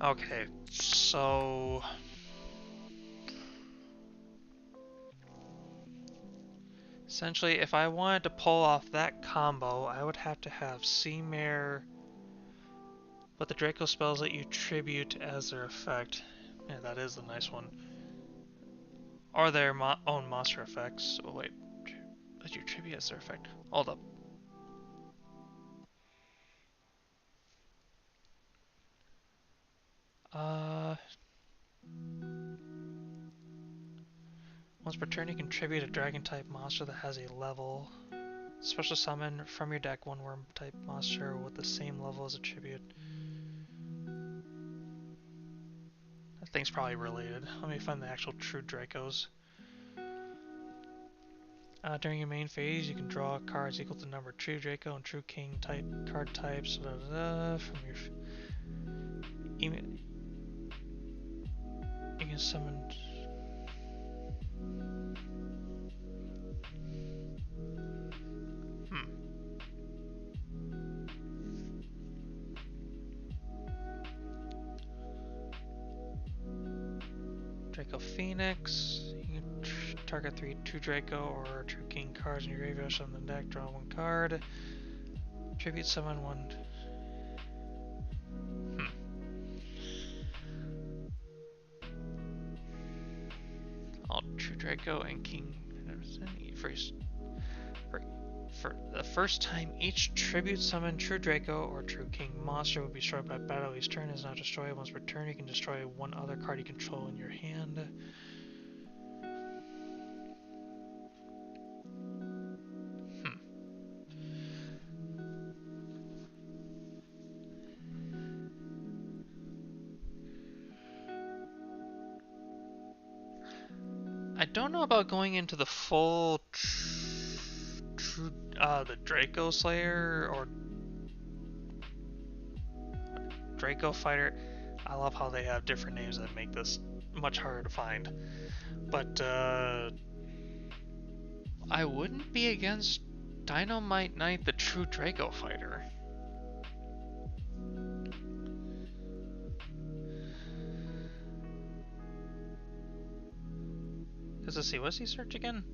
Okay, so essentially, if I wanted to pull off that combo, I would have to have Seamare, but the Draco spells that you tribute as their effect. Yeah, that is the nice one. Or their own monster effects. Oh wait, that you tribute as their effect. Hold up. Once per turn, you can tribute a dragon-type monster that has a level. Special summon from your deck one worm-type monster with the same level as a tribute. That thing's probably related. Let me find the actual true Dracos. During your main phase, you can draw cards equal to the number of True Draco and True King type card types from your. You can summon. Draco Phoenix. You can target 3 True Draco or True King cards in your graveyard from the deck. Draw 1 card. Tribute summon 1. All True Draco and King. For the first time, each tribute summon True Draco or True King monster will be destroyed by battle. Each turn is not destroyed. Once per turn, you can destroy 1 other card you control in your hand. I don't know about going into the full the Draco Slayer or Draco Fighter. I love how they have different names that make this much harder to find. But I wouldn't be against Dynamite Knight, the True Draco Fighter. Let's see, what's he search again?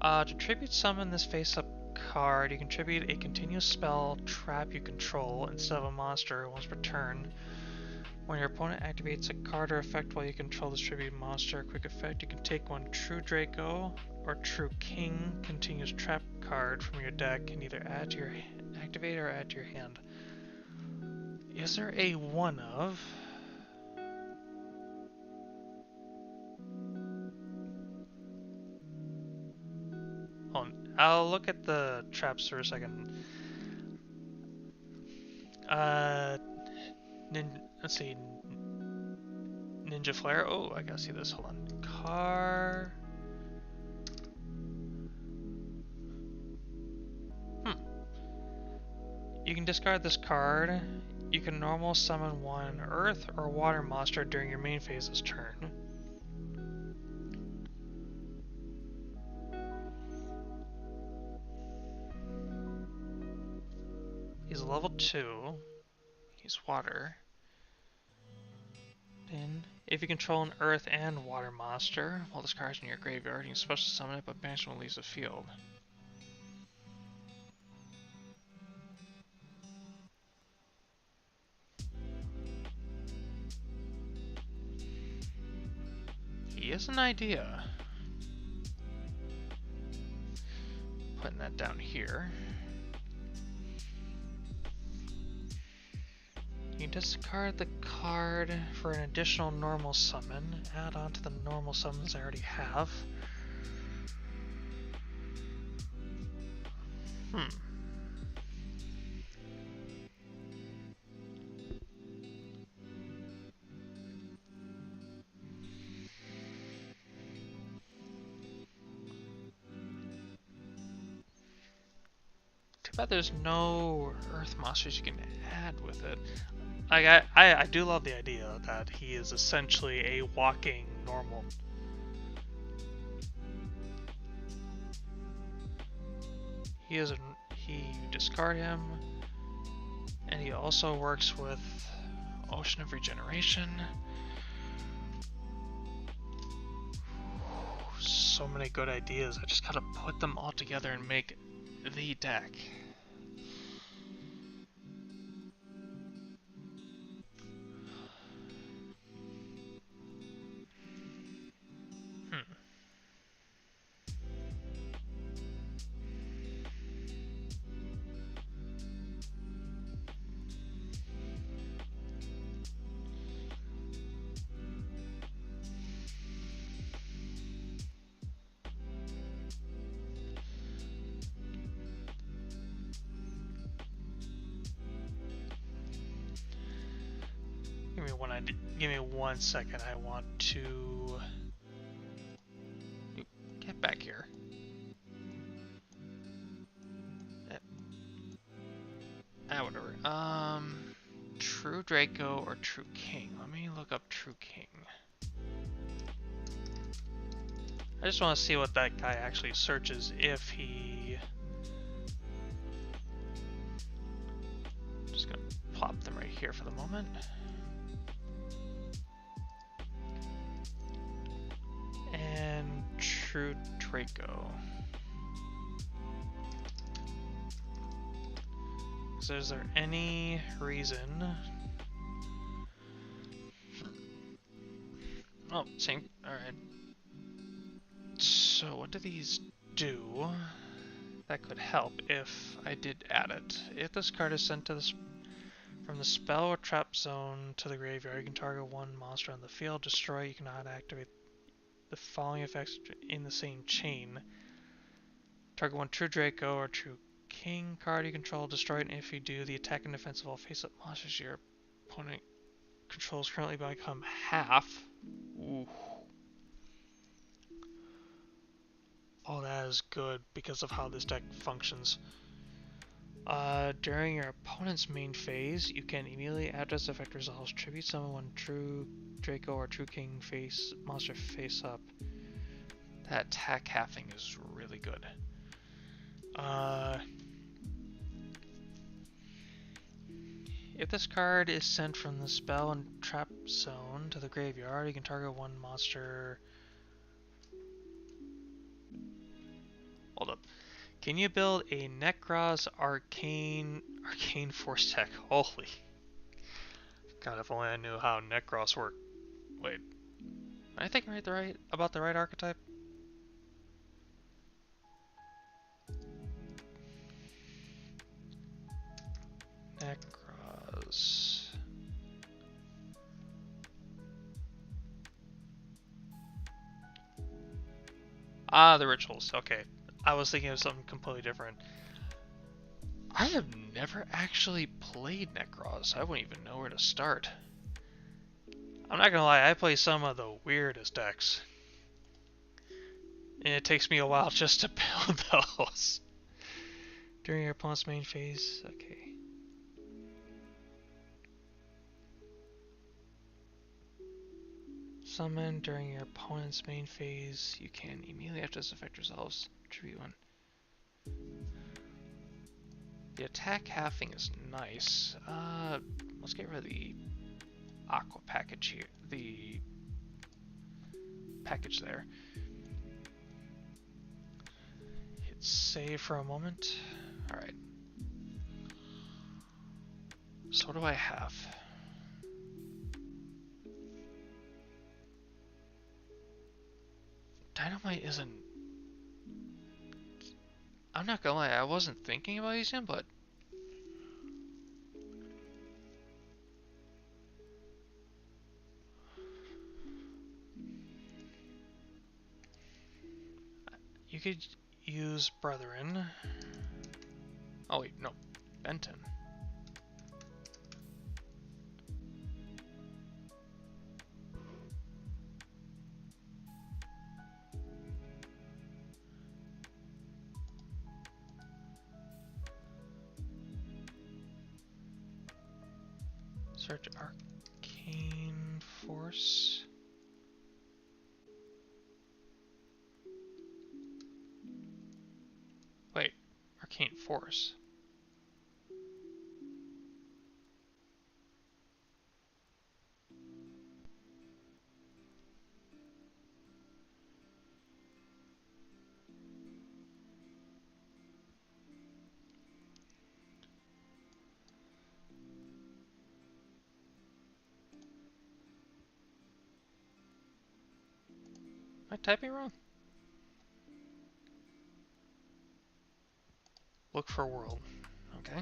To tribute summon this face-up card, you can tribute a continuous spell trap you control instead of a monster once per turn. When your opponent activates a card or effect while you control this tribute monster, quick effect, you can take 1 True Draco or True King continuous trap card from your deck and either add to your activate or add to your hand. Is there a one of? I'll look at the traps for a second. Let's see. Ninja Flare. Oh, I gotta see this. Hold on. Car. You can discard this card. You can normal summon 1 Earth or Water monster during your main phase's turn. He's level 2. He's water. Then, if you control an Earth and Water monster, while this card's in your graveyard, you can special summon it, but banish when it leaves the field. He is an idea. Putting that down here. You can discard the card for an additional normal summon. Add on to the normal summons I already have. Too bad there's no Earth monsters you can add with it. Like, I do love the idea that he is essentially a walking normal. You discard him, and he also works with Ocean of Regeneration. So many good ideas. I just gotta put them all together and make the deck. Give me 1 second. I want to get back here. Whatever. True Draco or True King? Let me look up True King. I just want to see what that guy actually searches if he. Just gonna plop them right here for the moment. true Draco. So is there any reason... Oh, same. Alright. So what do these do? That could help if I did add it. If this card is sent to the from the spell or trap zone to the graveyard, you can target one monster on the field, destroy, you cannot activate the following effects in the same chain. Target one true Draco or true King card you control, destroy it, and if you do, the attack and defense of all face-up monsters your opponent controls currently become half. Ooh. Oh, that is good because of how this deck functions. During your opponent's main phase, you can immediately, after this effect resolves, tribute summon one true Draco or true King monster face up. That attack halving is really good. If this card is sent from the spell and trap zone to the graveyard, you can target one monster. Hold up. Can you build a Necros Arcane Force deck? Holy. God, if only I knew how Necros work. Wait. Am I thinking about the right archetype? Necros. Ah, the rituals. Okay. I was thinking of something completely different. I have never actually played Necros. I wouldn't even know where to start. I'm not gonna lie, I play some of the weirdest decks. And it takes me a while just to build those. During your opponent's main phase, okay. Summon during your opponent's main phase, you can immediately after this effect resolves, tribute one. The attack halving is nice. Let's get rid of the aqua package here. The package there. Hit save for a moment. Alright. So what do I have? Dynamite isn't... I'm not gonna lie, I wasn't thinking about using him, but... You could use Brethren. Oh wait, no. Benton. Search Arcane Force. Wait, Arcane Force. Am I typing wrong? Look for world. Okay.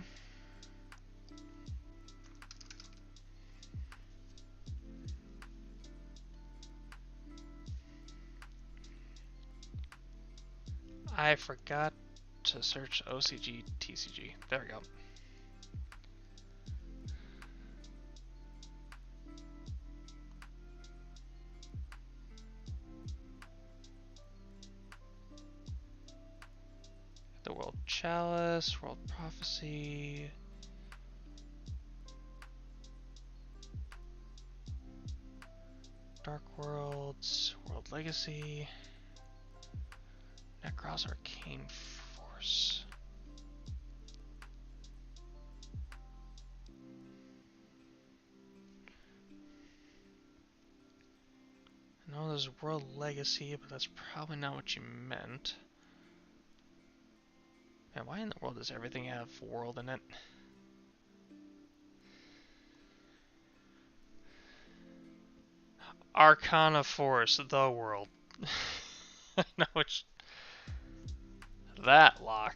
I forgot to search OCG TCG. There we go. The World Chalice, World Prophecy. Dark Worlds, World Legacy. Necros Arcane Force. know there's World Legacy, but that's probably not what you meant. Man, why in the world does everything have world in it? Arcana Force, the world. No, it's that lock.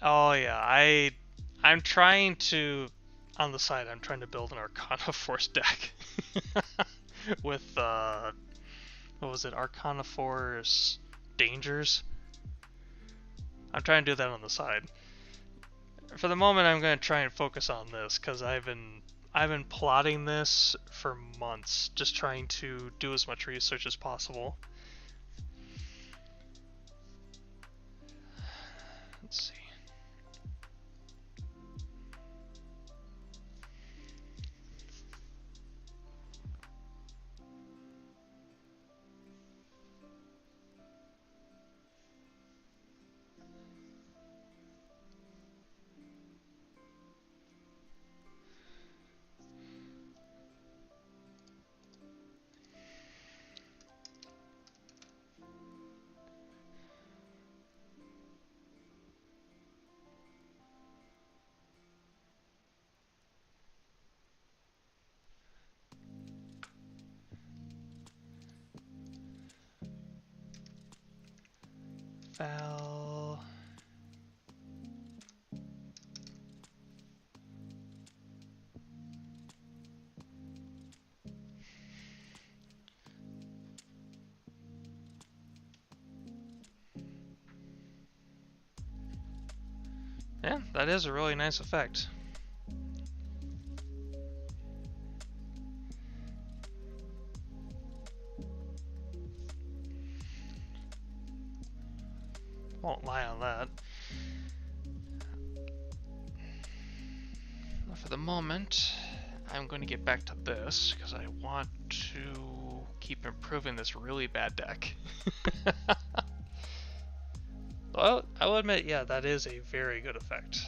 Oh yeah, I'm trying to on the side. I'm trying to build an Arcana Force deck with what was it? Arcana Force Dangers. I'm trying to do that on the side. For the moment, I'm going to try and focus on this because I've been plotting this for months, just trying to do as much research as possible. Let's see. Val. Yeah, that is a really nice effect. Won't lie on that. For the moment, I'm going to get back to this because I want to keep improving this really bad deck. Well, I will admit, yeah, that is a very good effect.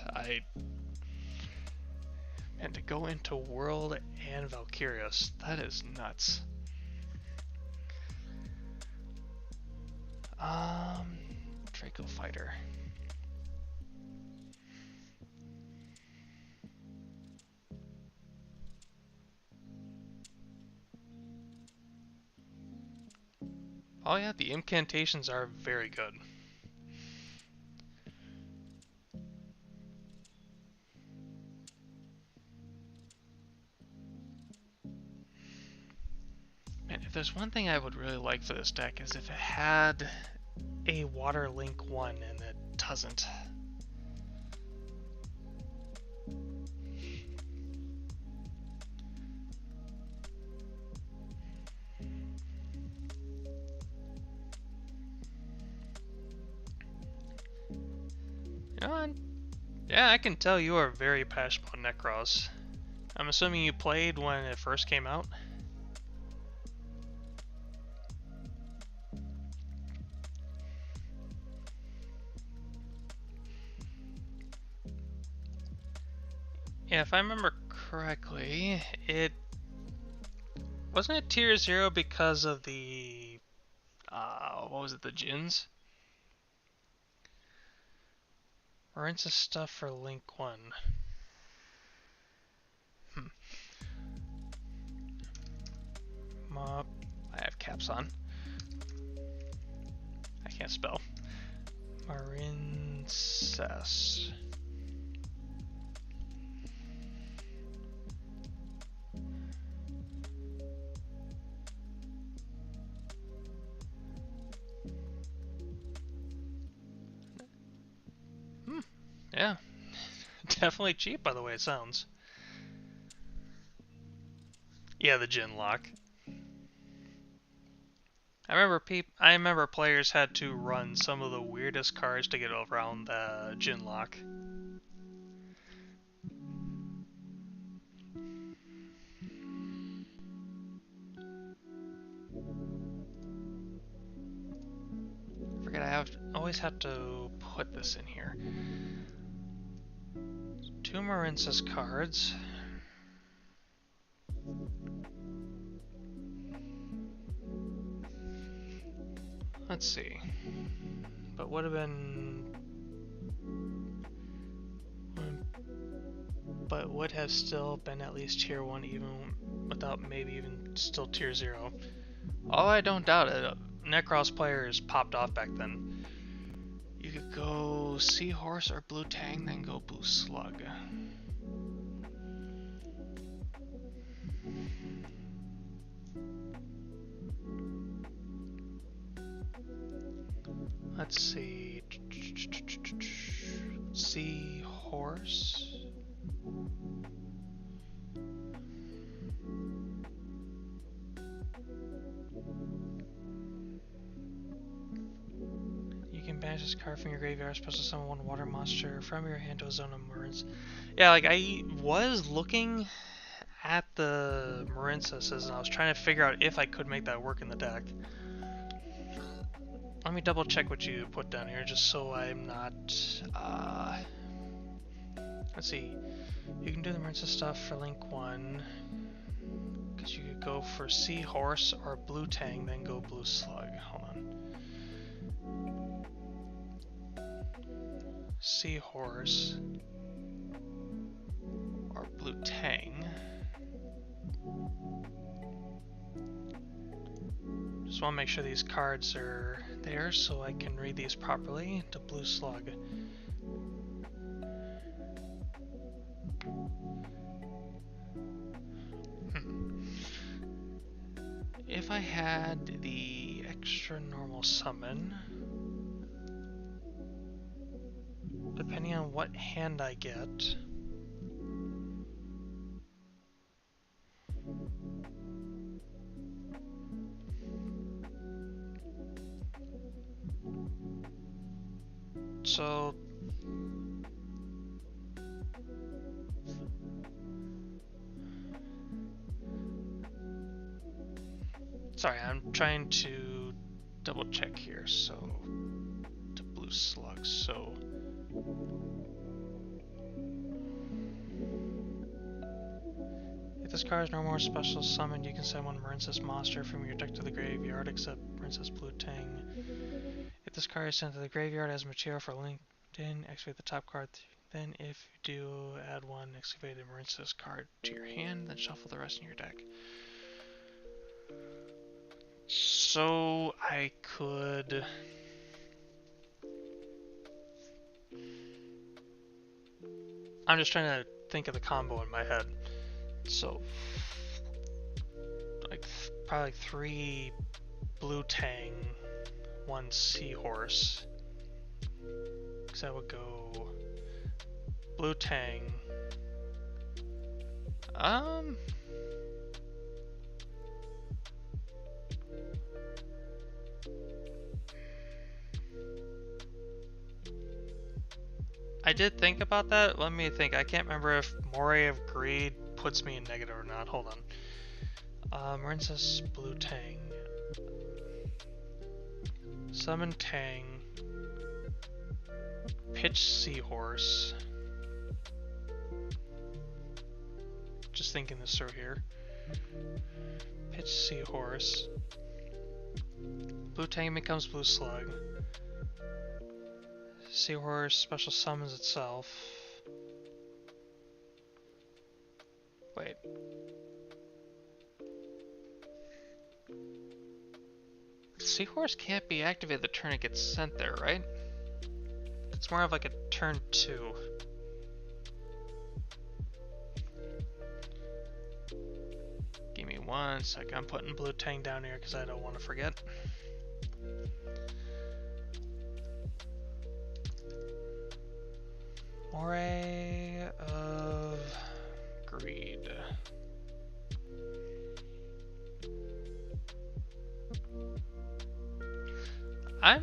And to go into World and Valkyrius, that is nuts. Draco Fighter. Oh yeah, the incantations are very good. Man, if there's one thing I would really like for this deck is if it had a Water Link 1 and it doesn't. You know, yeah, I can tell you are very passionate about Necros. I'm assuming you played when it first came out? Yeah, if I remember correctly, it wasn't it tier 0 because of the what was it, the Jins? Or into stuff for Link 1. Mop. I have caps on. I can't spell. Marincess. Yeah. Definitely cheap by the way it sounds. Yeah, the Jin lock. I remember players had to run some of the weirdest cards to get around the Jin lock. I forget I always have to put this in here. 2 Marins's cards. Let's see. But would have been... But would have still been at least tier 1 even without maybe even still tier 0. Oh, I don't doubt it. Necros players popped off back then. You could go Seahorse or Blue Tang, then go Blue Slug. Let's see. Seahorse. You can banish this card from your graveyard, special summon 1 water monster from your hand to a zone of Marins. Yeah, like I was looking at the Marins's and I was trying to figure out if I could make that work in the deck. Let me double check what you put down here just so I'm not... let's see. You can do the Marins's stuff for Link 1. Because you could go for Seahorse or Blue Tang, then go Blue Slug. Hold on. Seahorse or Blue Tang. Just want to make sure these cards are there so I can read these properly. To Blue Slug. If I had the extra normal summon, depending on what hand I get, so sorry, I'm trying to double check here. So to Blue Slug, so if this card is no more special summoned, you can send 1 Marins's monster from your deck to the graveyard, except Marins's Blue Tang. If this card is sent to the graveyard as material for LinkedIn, excavate the top card. Then if you do, add 1 excavated Marins's card to your hand, then shuffle the rest in your deck. So I could... I'm just trying to think of the combo in my head. So, like, probably 3 Blue Tang, 1 Seahorse. Because I would go Blue Tang. I did think about that. Let me think. I can't remember if Moray of Greed puts me in negative or not. Hold on. Marins's Blue Tang. Summon Tang. Pitch Seahorse. Just thinking this through here. Pitch Seahorse. Blue Tang becomes Blue Slug. Seahorse special summons itself. Wait. Seahorse can't be activated the turn it gets sent there, right? It's more of like a turn 2. Give me 1 sec. I'm putting Blue Tang down here because I don't want to forget. Moray of Greed. I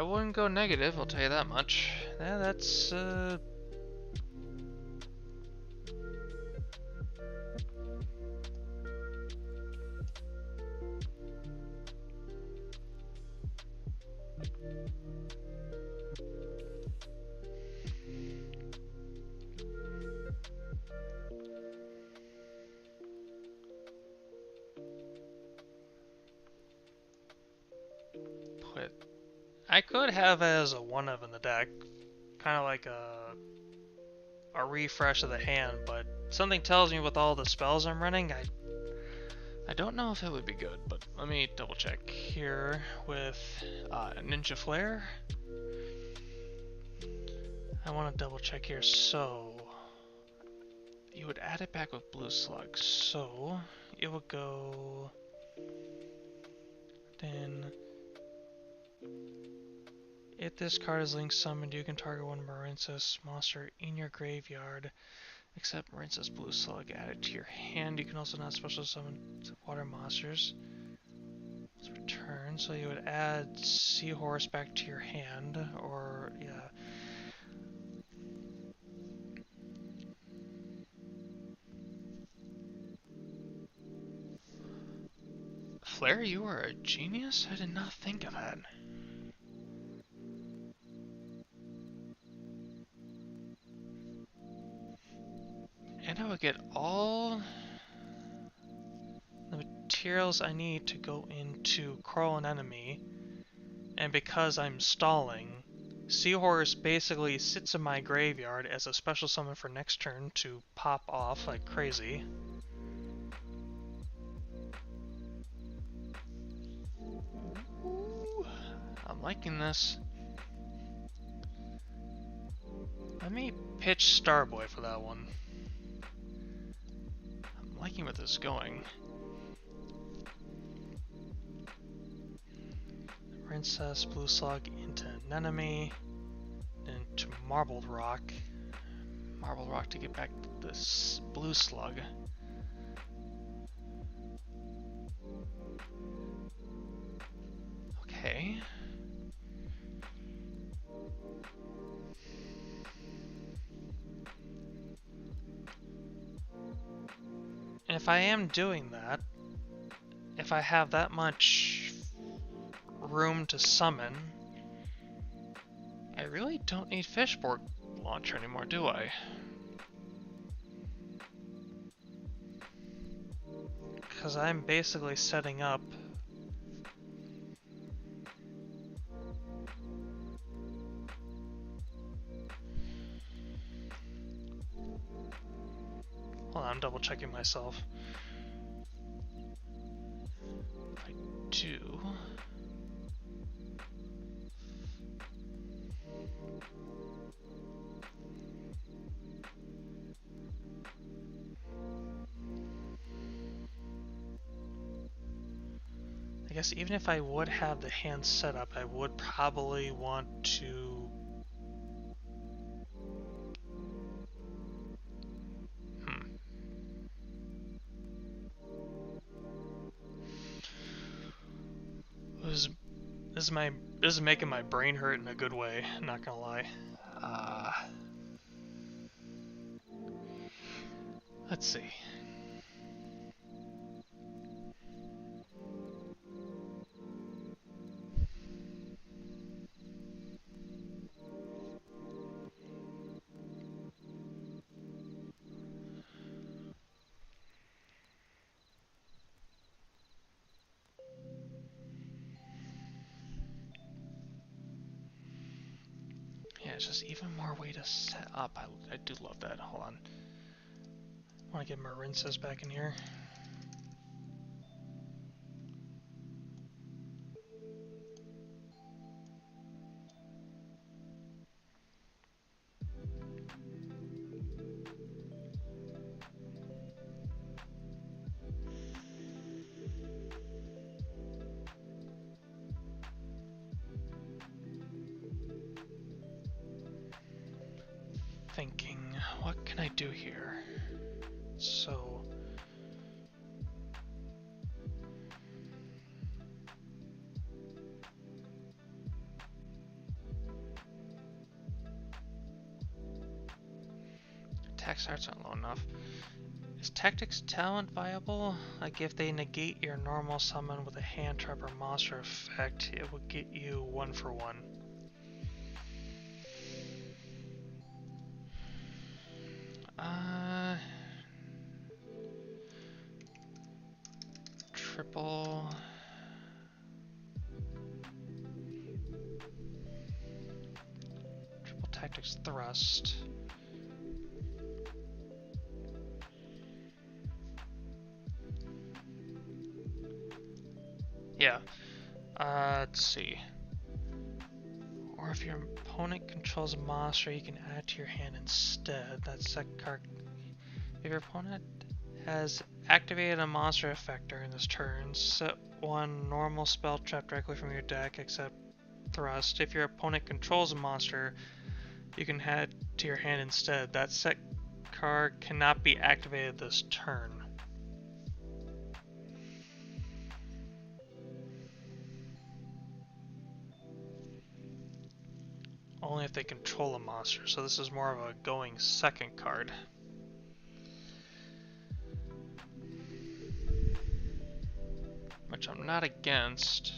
wouldn't go negative, I'll tell you that much. Yeah, that's I could have it as a one of in the deck, kind of like a refresh of the hand, but something tells me with all the spells I'm running, I don't know if it would be good, but let me double check here with Ninja Flare. I want to double check here, so you would add it back with Blue Slug, so it would go, then if this card is link summoned, you can target one Marincess monster in your graveyard, except Marincess Blue Slug added to your hand. You can also not special summon water monsters. It's return, so you would add Seahorse back to your hand, or yeah. Flare, you are a genius? I did not think of that. And I would get all the materials I need to go into Coral an Enemy, and because I'm stalling, Seahorse basically sits in my graveyard as a special summon for next turn to pop off like crazy. Ooh, I'm liking this. Let me pitch Starboy for that one. I'm liking where this is going. Princess Blue Slug into Anemone, then to Marbled Rock. Marbled Rock to get back this Blue Slug. Okay. And if I am doing that, if I have that much room to summon, I really don't need Fishboard Launcher anymore, do I? Because I'm basically setting up hold on, I'm double checking myself. If I do I guess even if I would have the hand set up, I would probably want to This is making my brain hurt in a good way, not gonna lie. Let's see. Yeah, it's just even more way to set up. I do love that. Hold on. I want to get Marincess back in here. Thinking, what can I do here? So attack starts aren't low enough. Is Tactics Talent viable? Like if they negate your normal summon with a hand trap or monster effect, it will get you 1-for-1. Triple. Tactics Thrust. Yeah. Let's see. Or if your opponent controls a monster, you can add to your hand instead. That second card. If your opponent has activated a monster effect during this turn, set one normal spell trap directly from your deck, except Thrust. If your opponent controls a monster, you can add to your hand instead. That set card cannot be activated this turn. Only if they control a monster, so this is more of a going second card. Which I'm not against.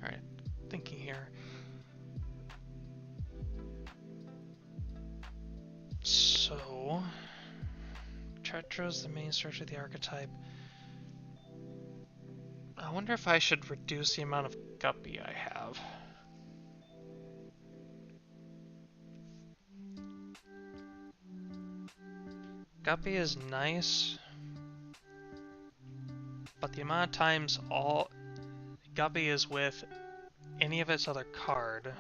Alright, thinking here. So, Tretro's the main structure of the archetype. I wonder if I should reduce the amount of Guppy I have. Guppy is nice, but the amount of times all Guppy is with any of its other card.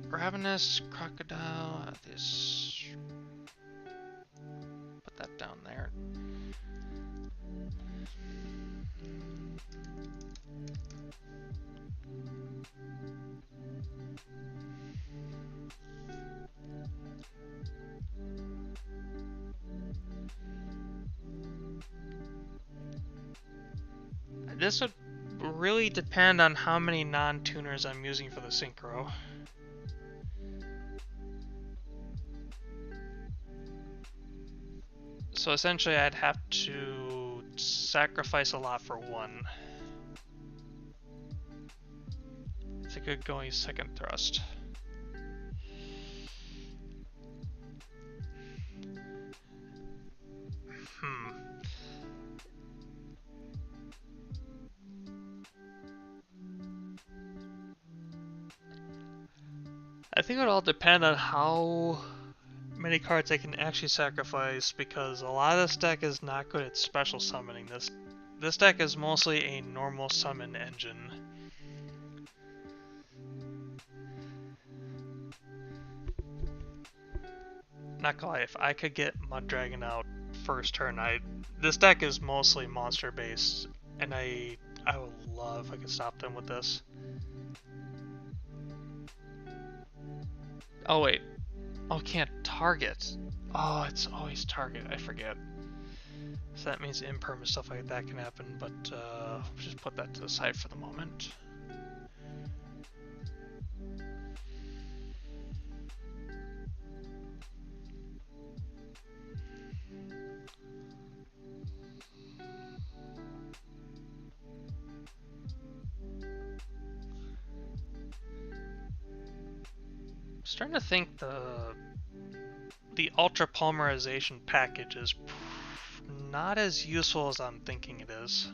Ravenous Crocodile, this. Put that down there. This would really depend on how many non-tuners I'm using for the synchro. So essentially I'd have to sacrifice a lot for one. It's a good going second thrust. I think it would all depend on how many cards I can actually sacrifice, because a lot of this deck is not good at special summoning. This deck is mostly a normal summon engine. Not gonna lie, if I could get Mud Dragon out first turn, this deck is mostly monster based, and I would love if I could stop them with this. Oh wait. Oh, can't target. Oh, it's always target. I forget. So that means imperm stuff like that can happen, but just put that to the side for the moment. I'm starting to think the ultra polymerization package is not as useful as I'm thinking it is.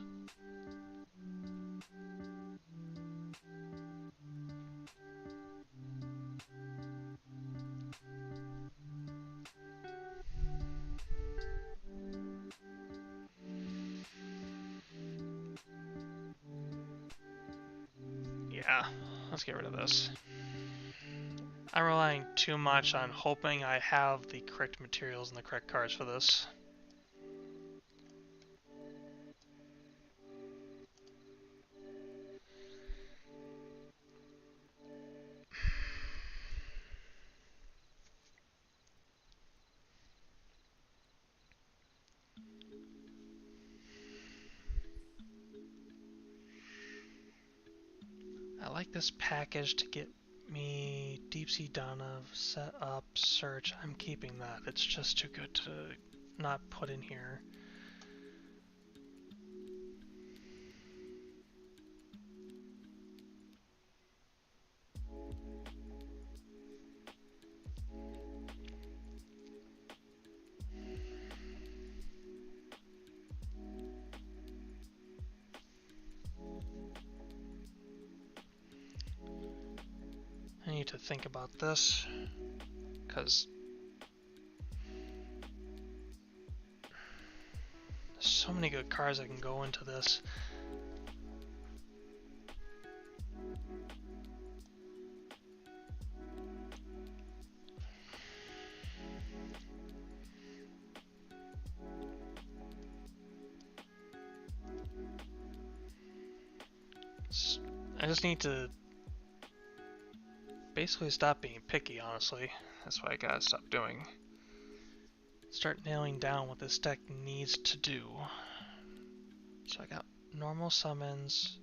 Yeah, let's get rid of this. I'm relying too much on hoping I have the correct materials and the correct cards for this. like this package to get me Deep Sea Donna, set up, search. I'm keeping that. It's just too good to not put in here. I need to think about this, because there's so many good cards that can go into this. I just need to basically stop being picky, honestly. That's what I gotta stop doing. Start nailing down what this deck needs to do. So I got normal summons,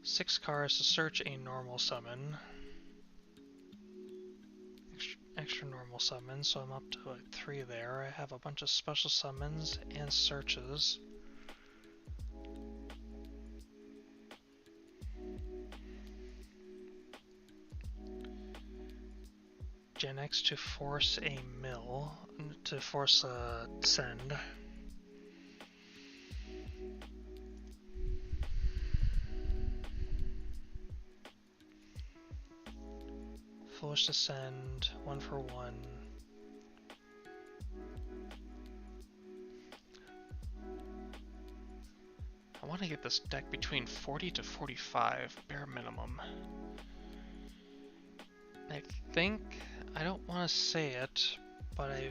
6 cards to search a normal summon, extra normal summons, so I'm up to like 3 there. I have a bunch of special summons and searches. Gen X to force a mill, to force a send. Foolish to send, 1 for 1. I want to get this deck between 40 to 45, bare minimum. I think, I don't want to say it, but I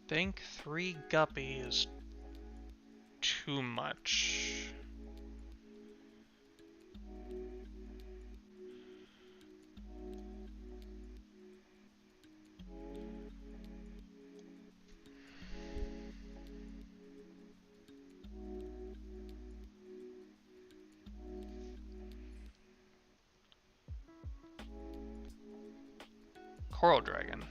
think 3 Guppy is too much. Coral Dragon.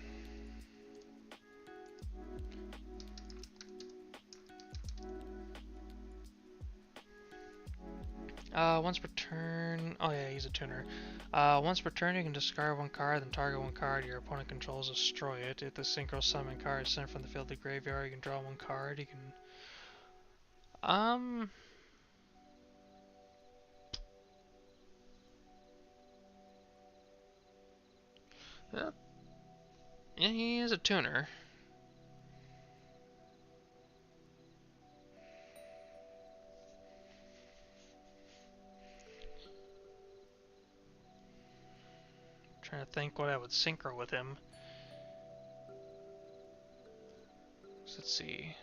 Once per turn, oh yeah, he's a tuner. Once per turn you can discard 1 card, then target 1 card your opponent controls, destroy it. If the synchro summon card is sent from the field to the graveyard, you can draw 1 card, you can... Yeah, he is a tuner. Trying to think what I would synchro with him. So let's see.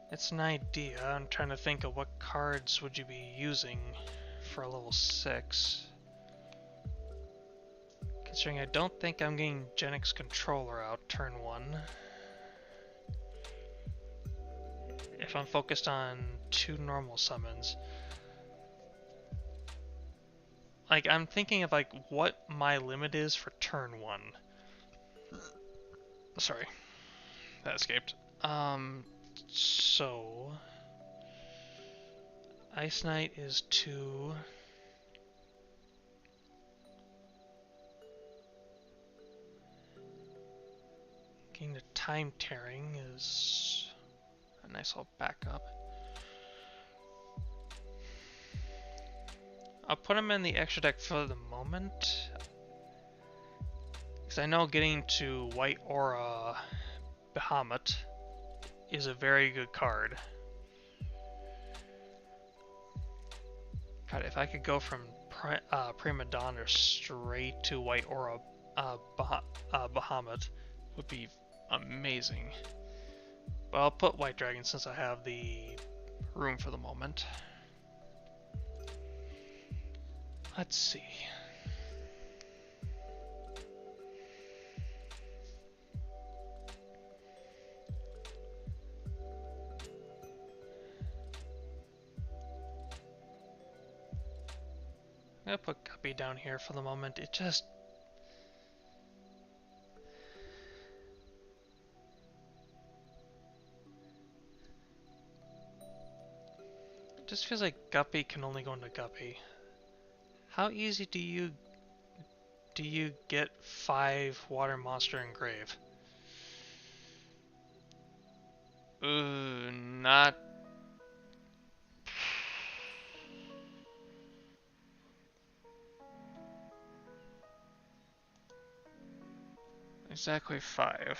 It's an idea. I'm trying to think of what cards would you be using for a level 6. Considering I don't think I'm getting Gen X Controller out turn 1. If I'm focused on 2 normal summons. Like, I'm thinking of like what my limit is for turn 1. Sorry, that escaped. So Ice Knight is 2. Getting the Time Tearing is a nice little backup. I'll put him in the extra deck for the moment. Because I know getting to White Aura Bahamut is a very good card. God, if I could go from Prima Donna straight to White Aura Bahamut, would be amazing. But I'll put White Dragon since I have the room for the moment. Let's see. I'm gonna put Guppy down here for the moment. It just feels like Guppy can only go into Guppy. How easy do you get 5 water monster in grave? Ooh, not exactly 5.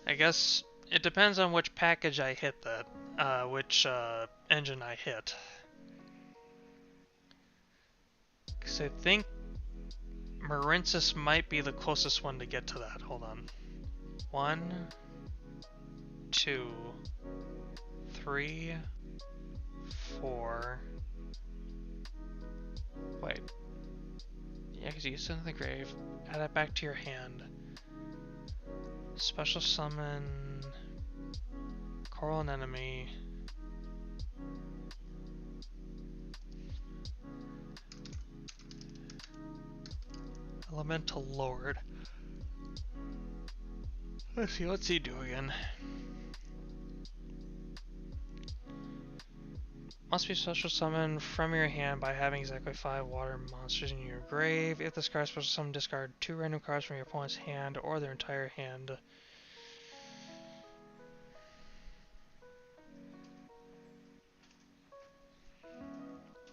I guess it depends on which package I hit that, which engine I hit. Because I think Marincis might be the closest one to get to that. Hold on. 1, 2, 3, 4. Wait. Yeah, because you send in the grave. Add that back to your hand. Special summon. Coral and enemy. Elemental Lord. Let's see, what's he do again? Must be special summoned from your hand by having exactly 5 water monsters in your grave. If this card is special summon, discard 2 random cards from your opponent's hand or their entire hand.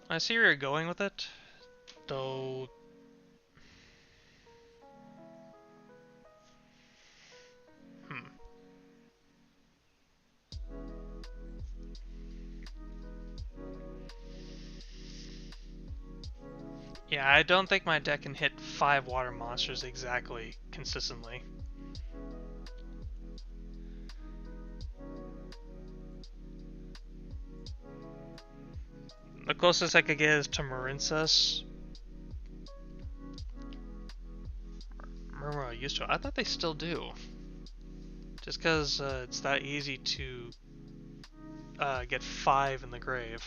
I see where you're going with it, though. Yeah, I don't think my deck can hit 5 water monsters exactly consistently. The closest I could get is to Marincis. Murmur used to. I thought they still do. Just because it's that easy to get 5 in the grave.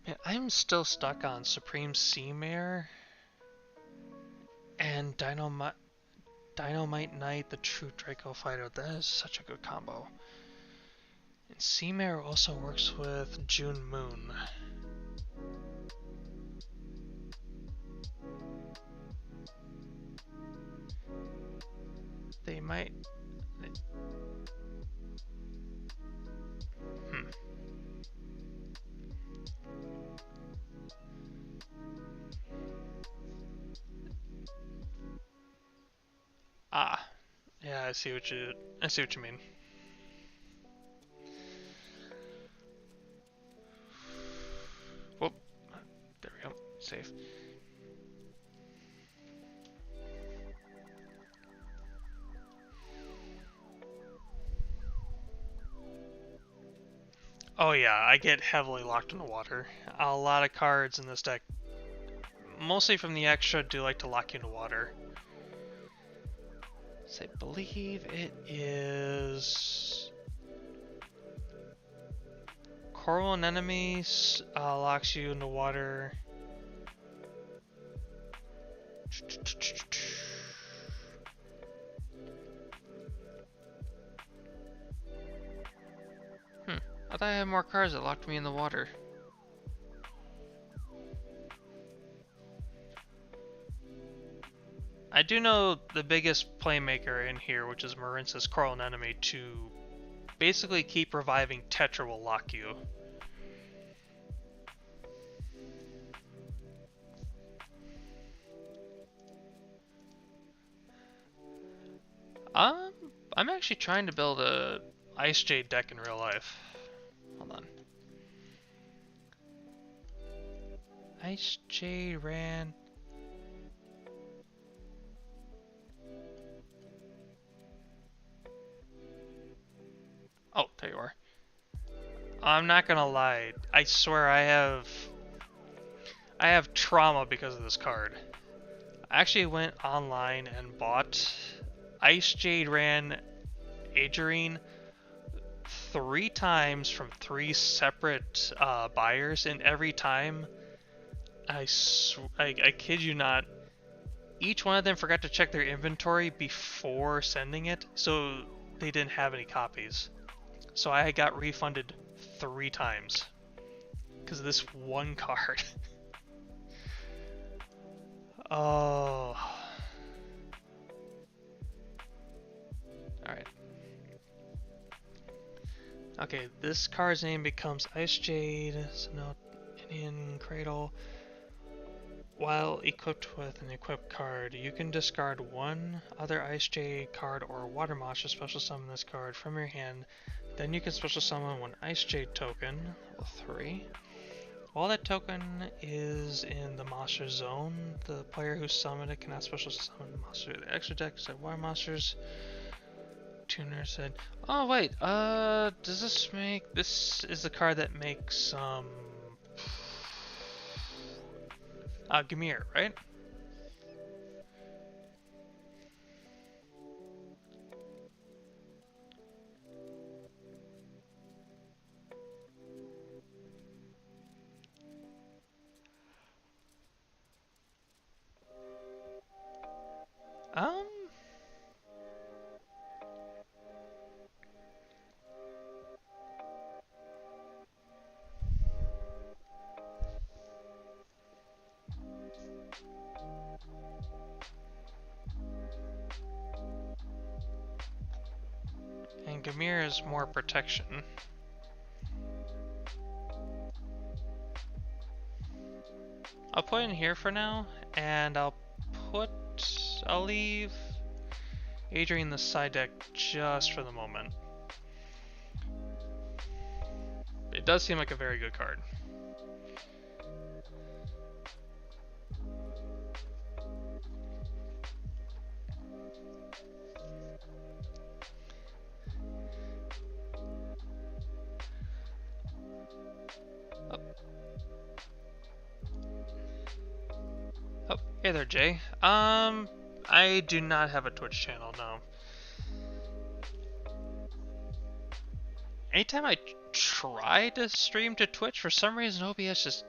Man, I'm still stuck on Supreme Sea Mare and Dynamite Knight, the true Draco fighter. That is such a good combo. And Sea Mare also works with June Moon. They might. Ah, yeah, I see what you mean. Whoop, there we go, safe. Oh yeah, I get heavily locked in the water. A lot of cards in this deck, mostly from the extra, do like to lock you into water. So I believe it is Coral and Enemies locks you into water. I thought I had more cards that locked me in the water. I do know the biggest playmaker in here, which is Marince's Coral Anemone, to basically keep reviving Tetra will lock you. I'm actually trying to build a Ice Jade deck in real life. Hold on. Ice Jade ran. Oh, there you are. I'm not gonna lie. I swear I have trauma because of this card. I actually went online and bought Ice Jade ran Agerine 3 times from 3 separate buyers, and every time, I kid you not, each one of them forgot to check their inventory before sending it, so they didn't have any copies. So I got refunded 3 times because of this one card. Oh. Alright. Okay, this card's name becomes Ice Jade, so now Indian Cradle. While equipped with an equipped card, you can discard one other Ice Jade card or Water Monster special summon this card from your hand. Then you can special summon one Ice Jade token, level 3. While that token is in the monster zone, the player who summoned it cannot special summon the monster. The extra deck said Water Monsters. Tuner said, oh wait, does this make, this is the card that makes, Gamir, right? And Gamir is more protection. I'll put in here for now, and I'll leave Adrian the side deck just for the moment. It does seem like a very good card. Oh, hey there, Jay. I do not have a Twitch channel, no. Anytime I try to stream to Twitch, for some reason OBS just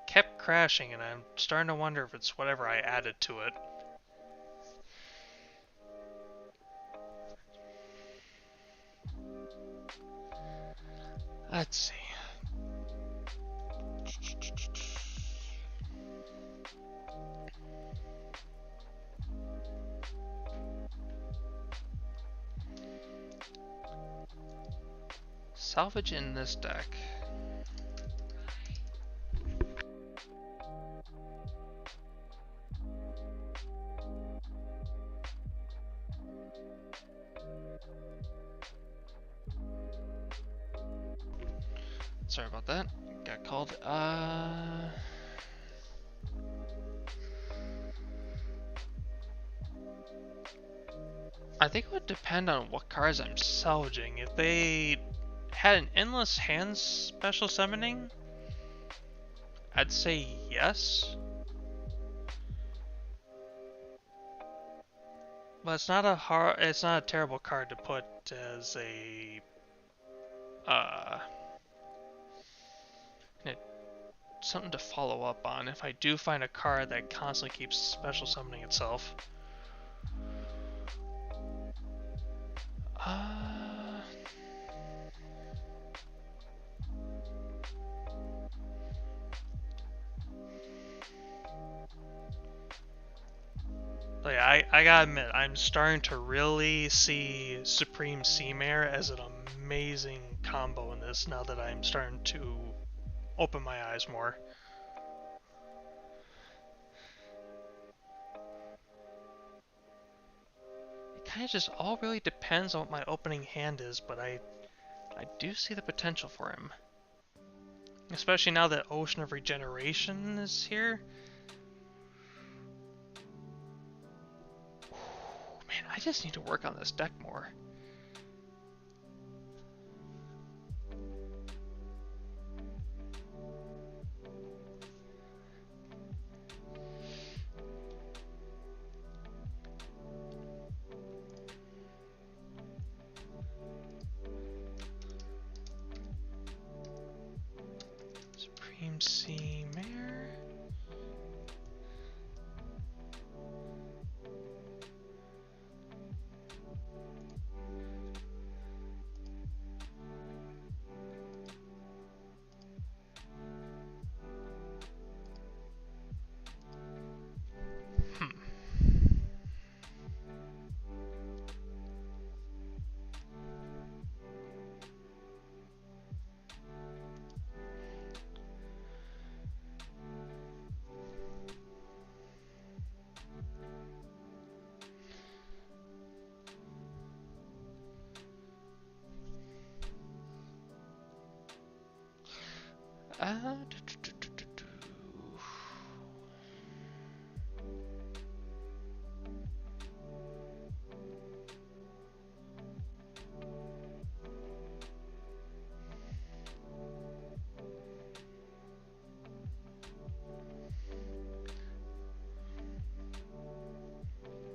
kept crashing, and I'm starting to wonder if it's whatever I added to it. Let's see. Salvage in this deck. Sorry about that. Got called. I think it would depend on what cards I'm salvaging. If they had an endless hands special summoning, I'd say yes. But it's not a terrible card to put as a something to follow up on if I do find a card that constantly keeps special summoning itself. So yeah, I gotta admit, I'm starting to really see Supreme Sea Mare as an amazing combo in this now that I'm starting to open my eyes more. It kind of just all really depends on what my opening hand is, but I do see the potential for him. Especially now that Ocean of Regeneration is here. Man, I just need to work on this deck more. Supreme Sea Mare.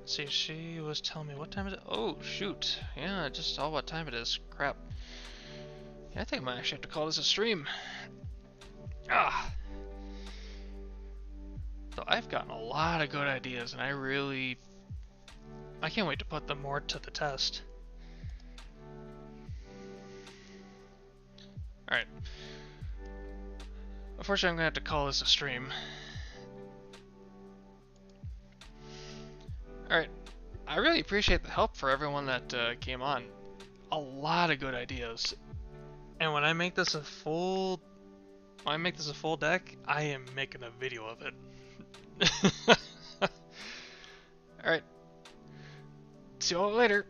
See, she was telling me what time is it? Oh, shoot. Yeah, I just saw what time it is. Crap. Yeah, I think I might actually have to call this a stream. Ah. So I've gotten a lot of good ideas, and I can't wait to put them more to the test. Alright. Unfortunately, I'm gonna have to call this a stream. Alright, I really appreciate the help for everyone that came on. A lot of good ideas. And when I make this a full deck, I am making a video of it. Alright. See you all later.